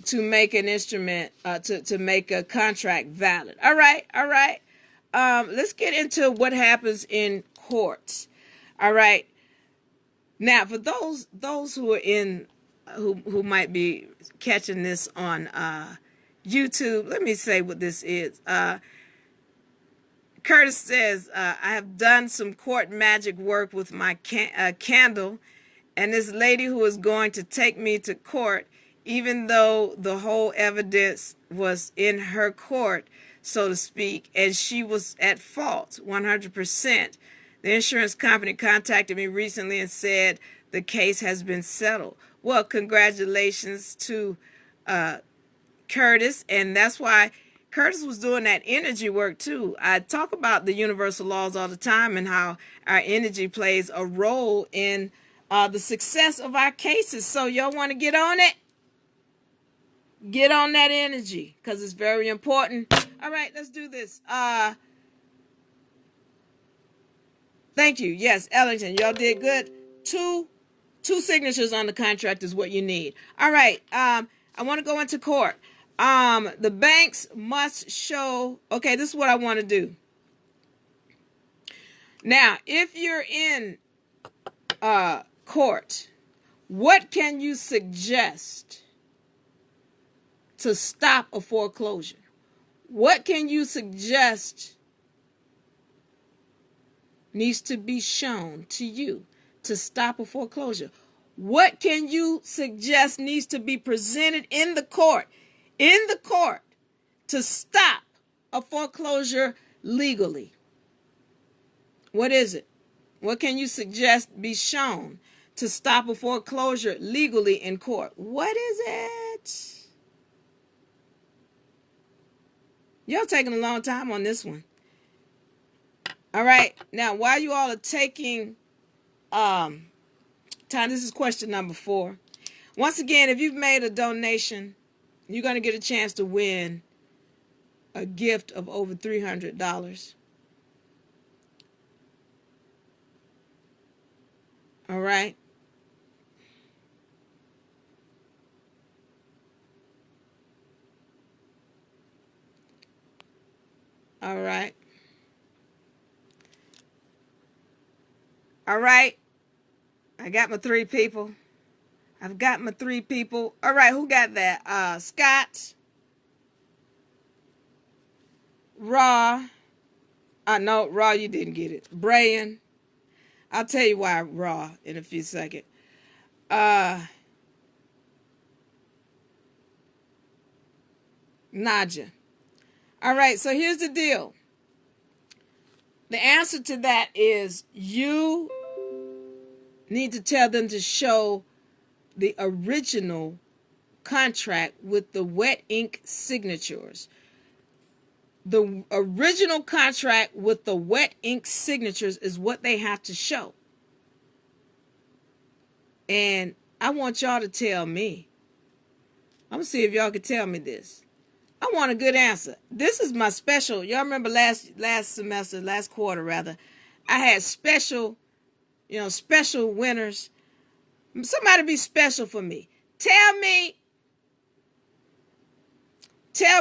instrument, to make a contract valid. All right, all right. Let's get into what happens in court. All right. Now, for those who are who might be catching this on YouTube, let me say what this is. Curtis says, I have done some court magic work with my candle, and this lady who is going to take me to court, even though the whole evidence was in her court, so to speak, and she was at fault 100%. The insurance company contacted me recently and said the case has been settled. Well, congratulations to Curtis, and that's why Curtis was doing that energy work too. I talk about the universal laws all the time and how our energy plays a role in the success of our cases. So y'all want to get on it? Get on that energy because it's very important. All right, let's do this. Thank you. Yes, Ellington, y'all did good. Two signatures on the contract is what you need. All right. I want to go into court. The banks must show. Okay, this is what I want to do. Now, if you're in court, what can you suggest to stop a foreclosure? What can you suggest needs to be shown to you to stop a foreclosure? What can you suggest needs to be presented in the court to stop a foreclosure legally? What is it? What can you suggest be shown to stop a foreclosure legally in court? What is it? Y'all taking a long time on this one. All right. Now, while you all are taking time, this is question number 4. Once again, if you've made a donation, you're going to get a chance to win a gift of over $300. All right. All right. All right. I got my 3 people. I've got my 3 people. All right, who got that? Scott. Raw. No, Raw, you didn't get it. Brian. I'll tell you why Raw in a few seconds. Naja. All right, so here's the deal. The answer to that is you need to tell them to show the original contract with the wet ink signatures. The original contract with the wet ink signatures is what they have to show. And I want y'all to tell me. I'm going to see if y'all can tell me this. I want a good answer. This is my special. Y'all remember last quarter rather, I had special winners. Somebody be special for me. Tell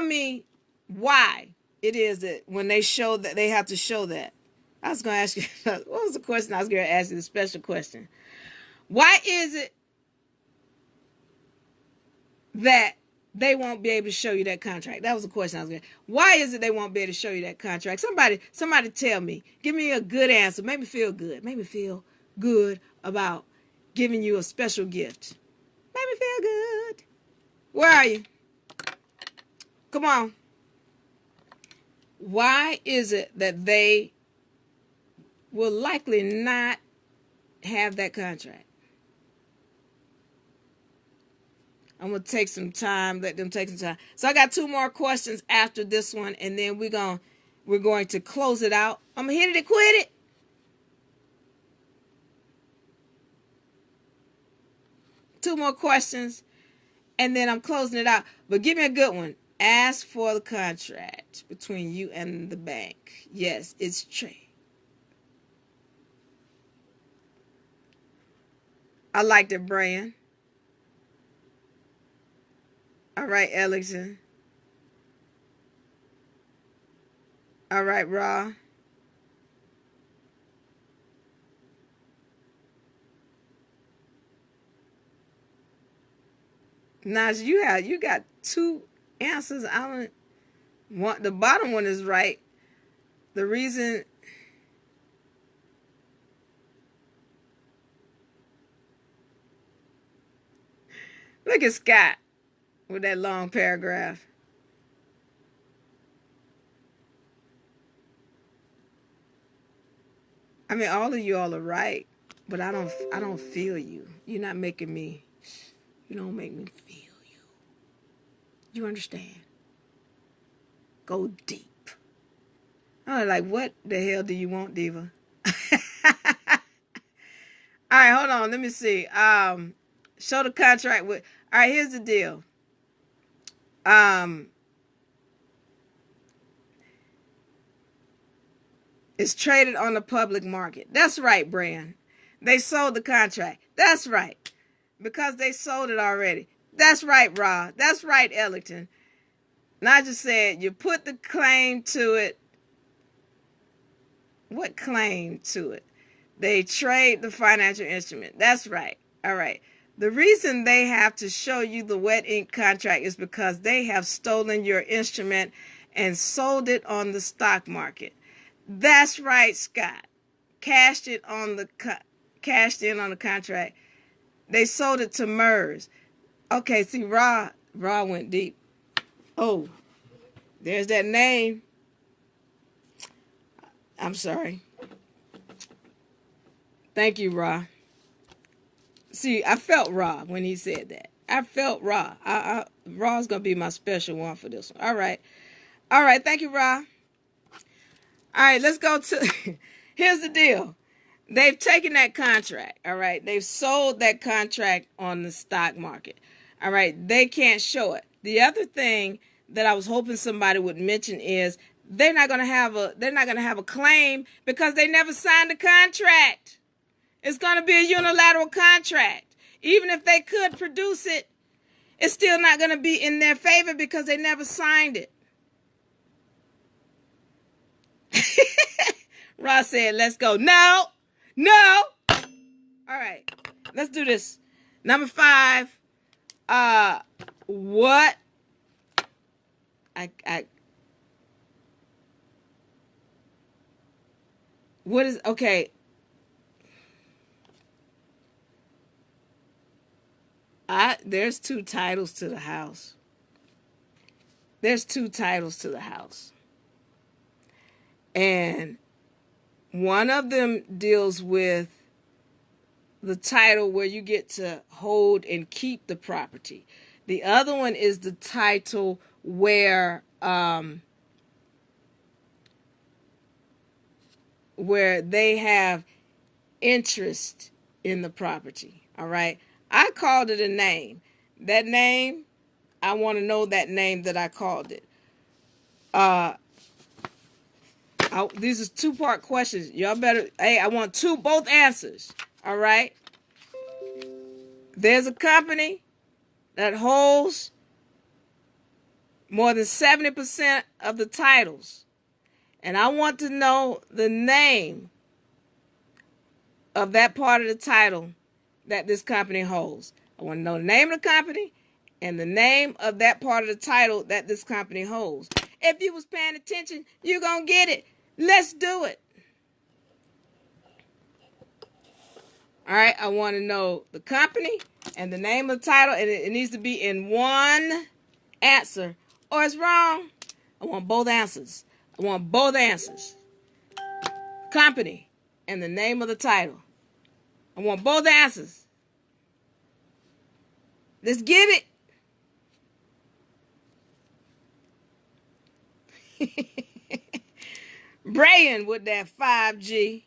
me why it is that when they show that they have to show that. I was going to ask you, what was the question I was going to ask you, the special question? Why is it that they won't be able to show you that contract? That was the question I was going to. Why is it they won't be able to show you that contract? Somebody tell me. Give me a good answer. Make me feel good. Make me feel good about giving you a special gift. Make me feel good. Where are you? Come on. Why is it that they will likely not have that contract? I'm going to take some time, let them take some time. So I got 2 more questions after this one, and then we're going to close it out. I'm going to hit it and quit it. Two more questions, and then I'm closing it out. But give me a good one. Ask for the contract between you and the bank. Yes, it's true. I liked it, Brian. All right, Ellington. All right, Ra. Naj, you got 2 answers. I don't want the bottom one is right. The reason look at Scott with that long paragraph. I mean, all of you all are right, but I don't feel you. You're not making me. You don't make me feel you. You understand? Go deep. I'm like, what the hell do you want, Diva? All right, hold on. Let me see. Show the contract with. All right, here's the deal. It's traded on the public market. That's right, Brand. They sold the contract. That's right. Because they sold it already. That's right, Rod. That's right, Ellington. And I just said, you put the claim to it. What claim to it? They trade the financial instrument. That's right. All right. The reason they have to show you the wet ink contract is because they have stolen your instrument and sold it on the stock market. That's right, Scott. Cashed in on the contract. They sold it to MERS. Okay, see, Ra went deep. Oh, there's that name. I'm sorry. Thank you, Ra. See, I felt Ra when he said that. I felt Ra. Ra's going to be my special one for this one. All right. All right. Thank you, Ra. All right. Let's go to... Here's the deal. They've taken that contract. All right. They've sold that contract on the stock market. All right. They can't show it. The other thing that I was hoping somebody would mention is they're not going to have a claim because they never signed a contract. It's going to be a unilateral contract. Even if they could produce it, it's still not going to be in their favor because they never signed it. Ross said, let's go. No. All right. Let's do this. Number 5. What? What is, okay. There's 2 titles to the house. there's two titles to the house. And one of them deals with the title where you get to hold and keep the property. The other one is the title where they have interest in the property. All right. I called it a name. That name, I want to know that name that I called it. These are two-part questions. Y'all better, hey, I want both answers. All right. There's a company that holds more than 70% of the titles. And I want to know the name of that part of the title that this company holds. I want to know the name of the company and the name of that part of the title that this company holds. If you was paying attention, you're going to get it. Let's do it. All right, I want to know the company and the name of the title, and it needs to be in one answer, or it's wrong. I want both answers. I want both answers. Company and the name of the title. I want both answers. Let's get it. Brian with that 5G.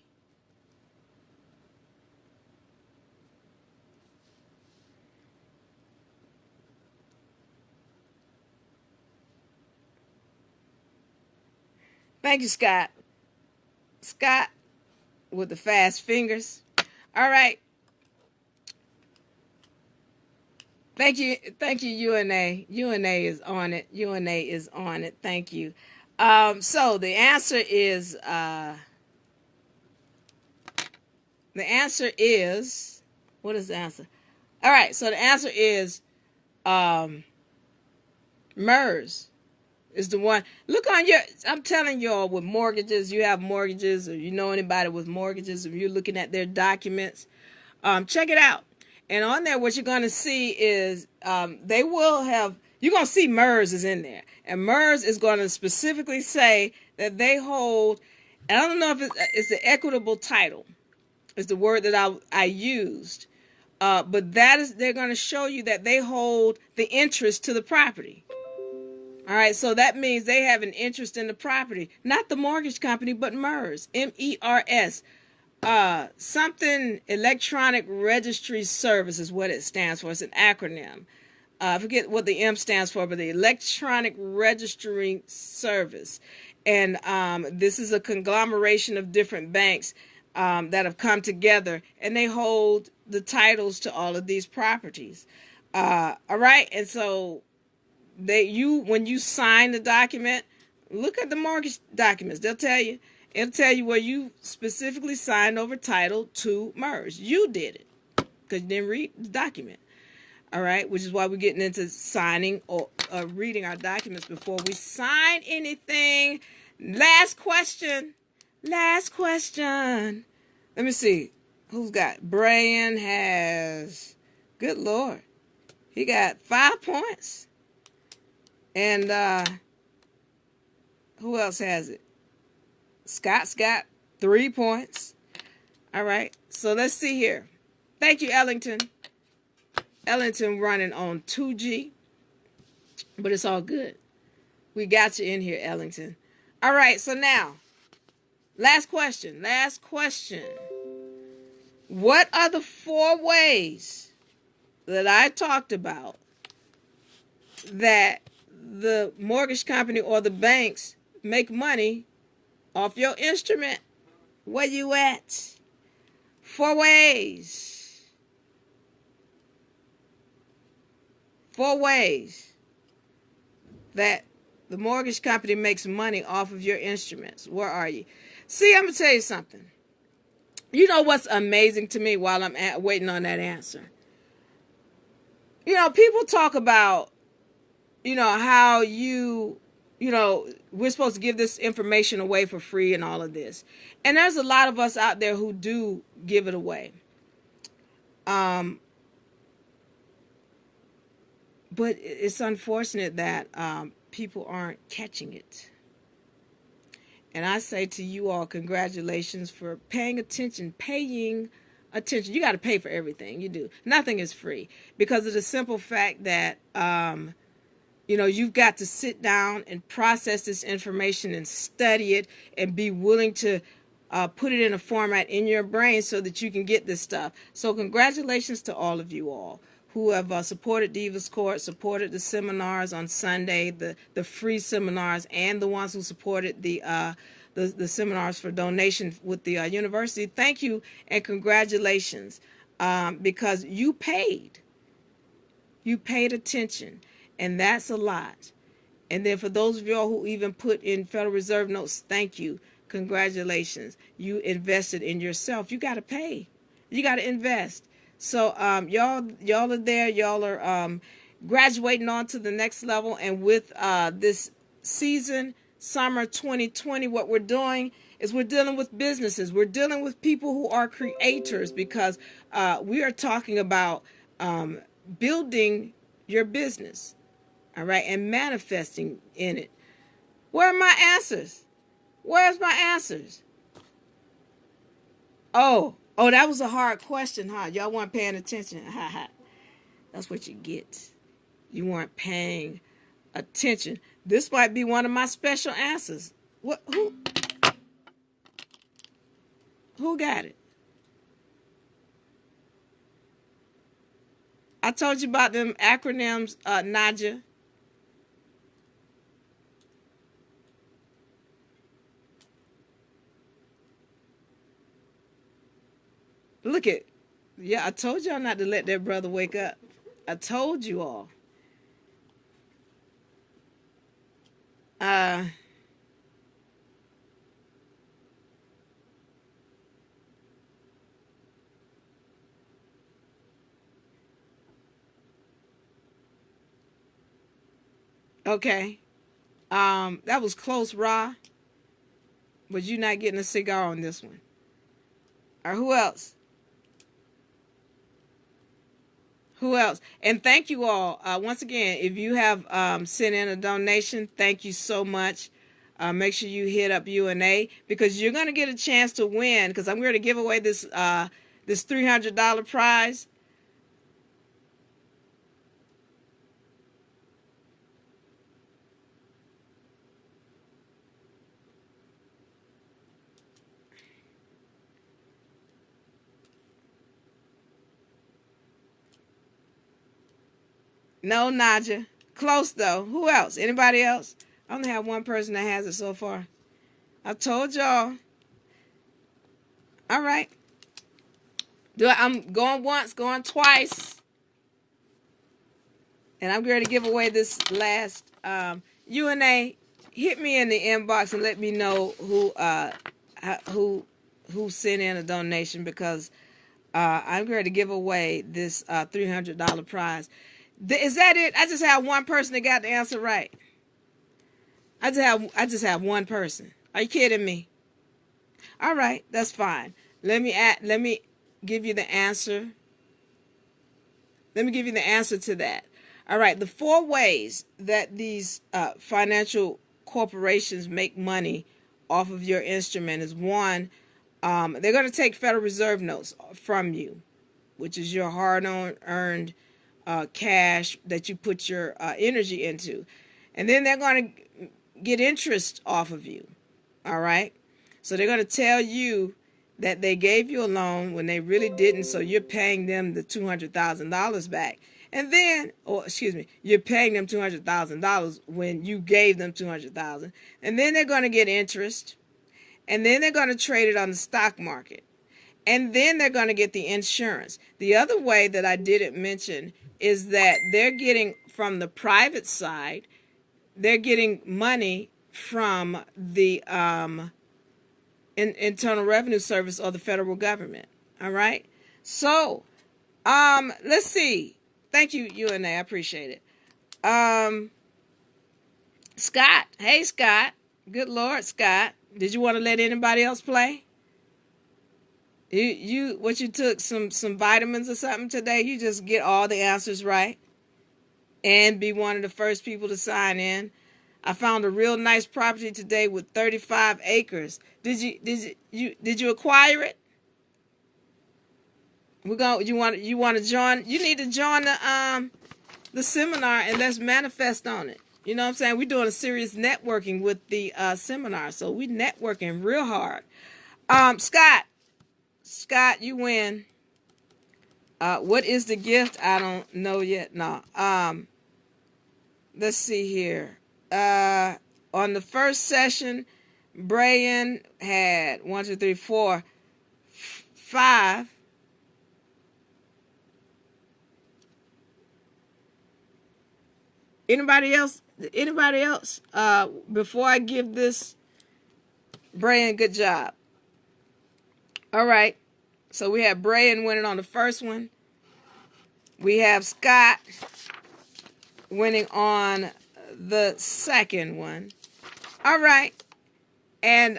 Thank you, Scott. Scott with the fast fingers. All right. Thank you, UNA. UNA is on it. UNA is on it. Thank you. So the answer is what is the answer? All right. So the answer is MERS is the one. Look on your. I'm telling y'all, with mortgages, you have mortgages, or you know anybody with mortgages, if you're looking at their documents, check it out. And on there, what you're going to see is they will have, you're going to see MERS is in there. And MERS is going to specifically say that they hold, and I don't know if it's the equitable title, is the word that I used. But that is, they're going to show you that they hold the interest to the property. All right, so that means they have an interest in the property. Not the mortgage company, but MERS, MERS. Something electronic registry service is what it stands for. It's an acronym. I forget what the M stands for, but the electronic registry service. And this is a conglomeration of different banks that have come together, and they hold the titles to all of these properties. All right, and so when you sign the document, look at the mortgage documents. They'll tell you. It'll tell you where you specifically signed over title to MERS. You did it because you didn't read the document. All right, which is why we're getting into signing or reading our documents before we sign anything. Last question. Last question. Let me see. Who's got? Brian has, good Lord, he got 5 points. And who else has it? Scott's got 3 points. All right, so let's see here. Thank you, Ellington. Ellington running on 2G, but it's all good. We got you in here, Ellington. All right, so now, last question. Last question. What are the 4 ways that I talked about that the mortgage company or the banks make money off your instrument? Where you at? 4 ways. 4 ways that the mortgage company makes money off of your instruments. Where are you? See, I'm going to tell you something. You know what's amazing to me while I'm waiting on that answer? You know, people talk about, how we're supposed to give this information away for free and all of this. And there's a lot of us out there who do give it away. But it's unfortunate that people aren't catching it. And I say to you all, congratulations for paying attention, You got to pay for everything you do. Nothing is free, because of the simple fact that, you've got to sit down and process this information and study it and be willing to put it in a format in your brain so that you can get this stuff. So congratulations to all of you all who have supported Diva's Court, supported the seminars on Sunday, the free seminars, and the ones who supported the seminars for donation with the university. Thank you and congratulations, because you paid attention, and that's a lot. And then for those of y'all who even put in Federal Reserve notes, thank you. Congratulations. You invested in yourself. You got to pay. You got to invest. So y'all are there. Y'all are graduating on to the next level. And with this season, summer 2020, what we're doing is we're dealing with businesses. We're dealing with people who are creators, because we are talking about building your business. All right, and manifesting in it. Where are my answers? Where's my answers? Oh, that was a hard question, huh? Y'all weren't paying attention. That's what you get. You weren't paying attention. This might be one of my special answers. What? Who got it? I told you about them acronyms, Naja. Look at, I told y'all not to let that brother wake up. I told you all. Okay. That was close, Ra. But you're not getting a cigar on this one. Or who else? Who else? And thank you all. Once again, if you have sent in a donation, thank you so much. Make sure you hit up UNA, because you're going to get a chance to win, because I'm going to give away this $300 prize. No, Naja. Close, though. Who else? Anybody else? I only have one person that has it so far. I told y'all. All right. I'm going once, going twice. And I'm going to give away this last. UNA, hit me in the inbox and let me know who sent in a donation, because I'm going to give away this $300 prize. Is that it? I just have one person that got the answer right. I just have one person. Are you kidding me? All right, that's fine. Let me give you the answer. Let me give you the answer to that. All right, the 4 ways that these financial corporations make money off of your instrument is: 1, they're going to take Federal Reserve notes from you, which is your hard-earned cash that you put your energy into. And then they're going to get interest off of you. All right? So they're going to tell you that they gave you a loan when they really didn't, so you're paying them the $200,000 back. And then, you're paying them $200,000 when you gave them $200,000. And then they're going to get interest. And then they're going to trade it on the stock market. And then they're going to get the insurance. The other way that I didn't mention is that they're getting, from the private side, they're getting money from the Internal Revenue Service or the federal government. All right? So, let's see. Thank you, UNA. I appreciate it. Scott. Hey, Scott. Good Lord, Scott. Did you want to let anybody else play? You took some vitamins or something today? You just get all the answers right and be one of the first people to sign in. I found a real nice property today with 35 acres. Did you acquire it? You want to join? You need to join the seminar, and let's manifest on it. You know what I'm saying? We're doing a serious networking with the seminar, so we networking real hard. Scott, you win. What is the gift? I don't know yet. No. Let's see here. On the first session, Brian had 1, 2, 3, 4, 5. Anybody else? Before I give this, Brian, good job. All right. So we have Brian winning on the first one. We have Scott winning on the second one. All right. And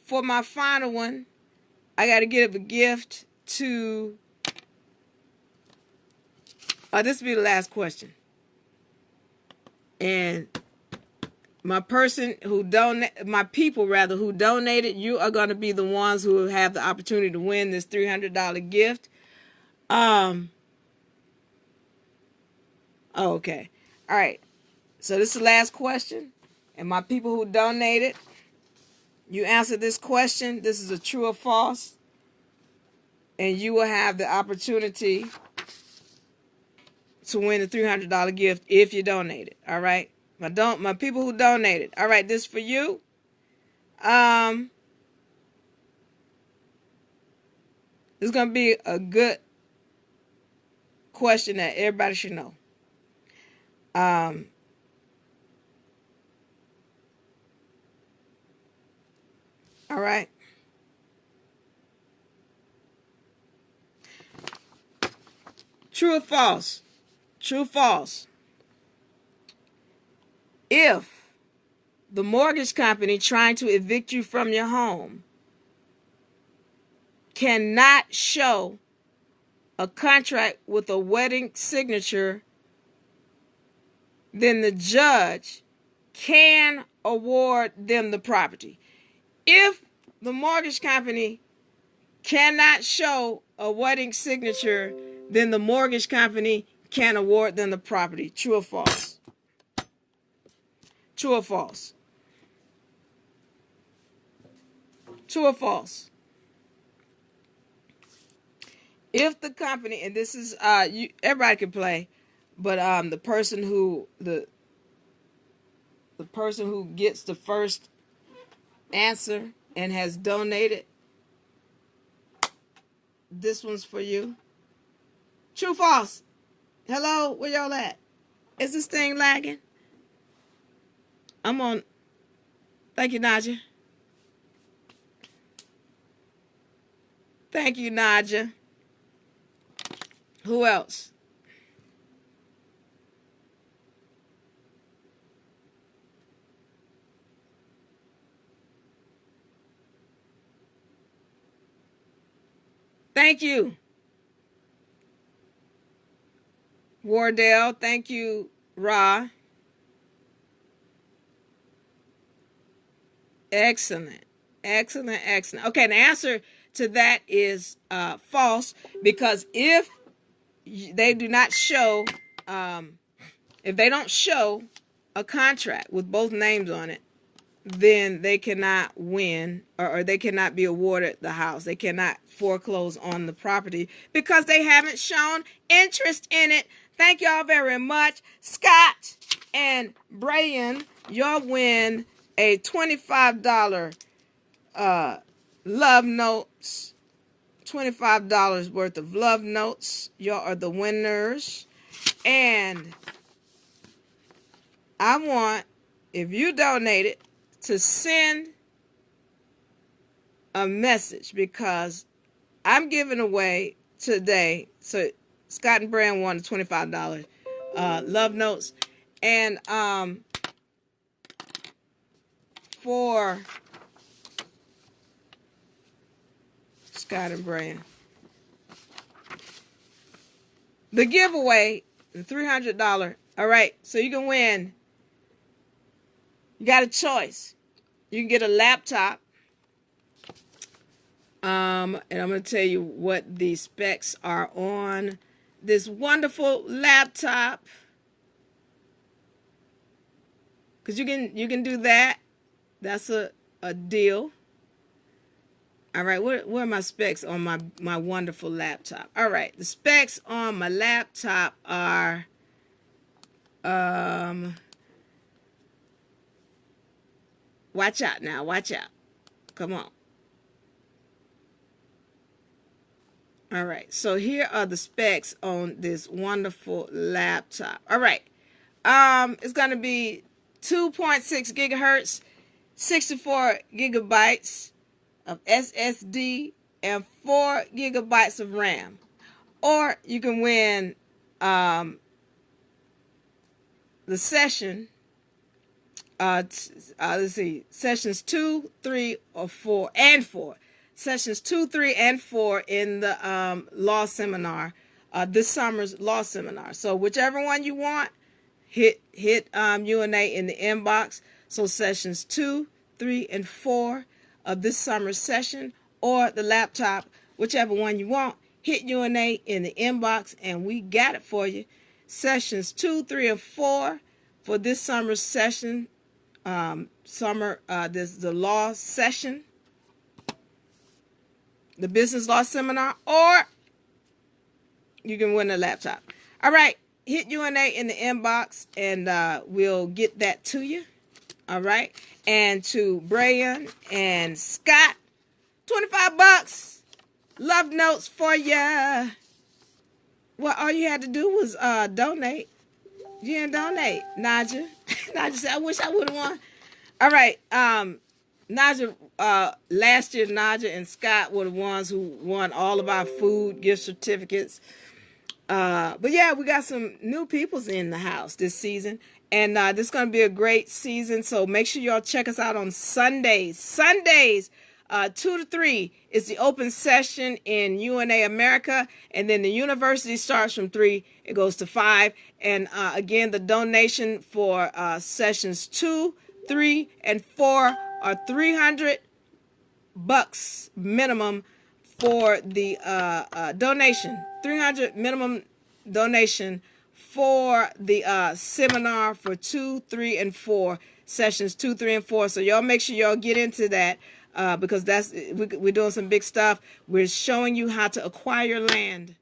for my final one, I got to give a gift to... this will be the last question. And my people who donated, you are going to be the ones who have the opportunity to win this $300 gift. Okay. All right. So this is the last question. And my people who donated, you answer this question. This is a true or false. And you will have the opportunity to win a $300 gift if you donate it. All right. My people who donated. All right. This for you. This is going to be a good question that everybody should know. All right. True or false? True, false. If the mortgage company trying to evict you from your home cannot show a contract with a wedding signature, then the judge can award them the property. If the mortgage company cannot show a wedding signature, then the mortgage company can award them the property. True or false? True or false? True or false? If the company, and this is everybody can play, but the person who gets the first answer and has donated, this one's for you. True, false? Hello, where y'all at? Is this thing lagging? I'm on. Thank you, Naja. Thank you, Naja. Who else? Thank you, Wardell. Thank you, Ra. Excellent. Excellent, excellent. Okay, the answer to that is false, because if they do not show, if they don't show a contract with both names on it, then they cannot win, or they cannot be awarded the house. They cannot foreclose on the property because they haven't shown interest in it. Thank y'all very much. Scott and Brian, y'all win a $25 love notes. $25 worth of love notes. Y'all are the winners. And I want, if you donated, to send a message, because I'm giving away today. So Scott and Brian won the $25 love notes. And for Scott and Brian, the giveaway, the $300. All right, so you can win You got a choice. You can get a laptop. And I'm going to tell you what the specs are on this wonderful laptop. Because you can do that. That's a deal. All right, what are my specs on my wonderful laptop? All right, the specs on my laptop are watch out now, watch out. Come on. All right, so here are the specs on this wonderful laptop. All right, it's gonna be 2.6 gigahertz, 64 gigabytes of SSD, and 4 gigabytes of RAM. Or you can win the session. Let's see, sessions 2, 3, or 4, and 4. Sessions 2, 3, and 4 in the law seminar, this summer's law seminar. So whichever one you want, hit UNA in the inbox. So sessions 2, 3, and 4 of this summer's session, or the laptop, whichever one you want, hit UNA in the inbox, and we got it for you. Sessions 2, 3, and 4 for this summer's session. This is the law session, the business law seminar, or you can win a laptop. All right, hit UNA in the inbox, and we'll get that to you. All right, and to Brian and Scott, $25 love notes for ya. Well, all you had to do was donate. You didn't donate, Naja. Naja said, I wish I would have won. All right, Naja, last year, Naja and Scott were the ones who won all of our food gift certificates. But yeah, we got some new peoples in the house this season. And this is going to be a great season. So make sure y'all check us out on Sundays. Sundays, 2 to 3 is the open session in UNA America. And then the university starts from 3. It goes to 5. And again, the donation for sessions 2, 3, and 4 are $300 minimum for the donation. $300 minimum donation for the seminar for 2, 3, and 4, sessions 2, 3, and 4. So y'all make sure y'all get into that because we're doing some big stuff. We're showing you how to acquire land.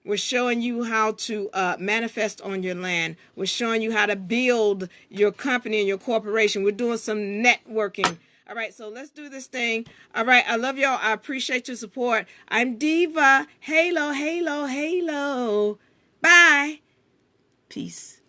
We're showing you how to manifest on your land. We're showing you how to build your company and your corporation. We're doing some networking. All right, so let's do this thing. All right, I love y'all. I appreciate your support. I'm Diva. Halo, halo, halo. Bye. Peace.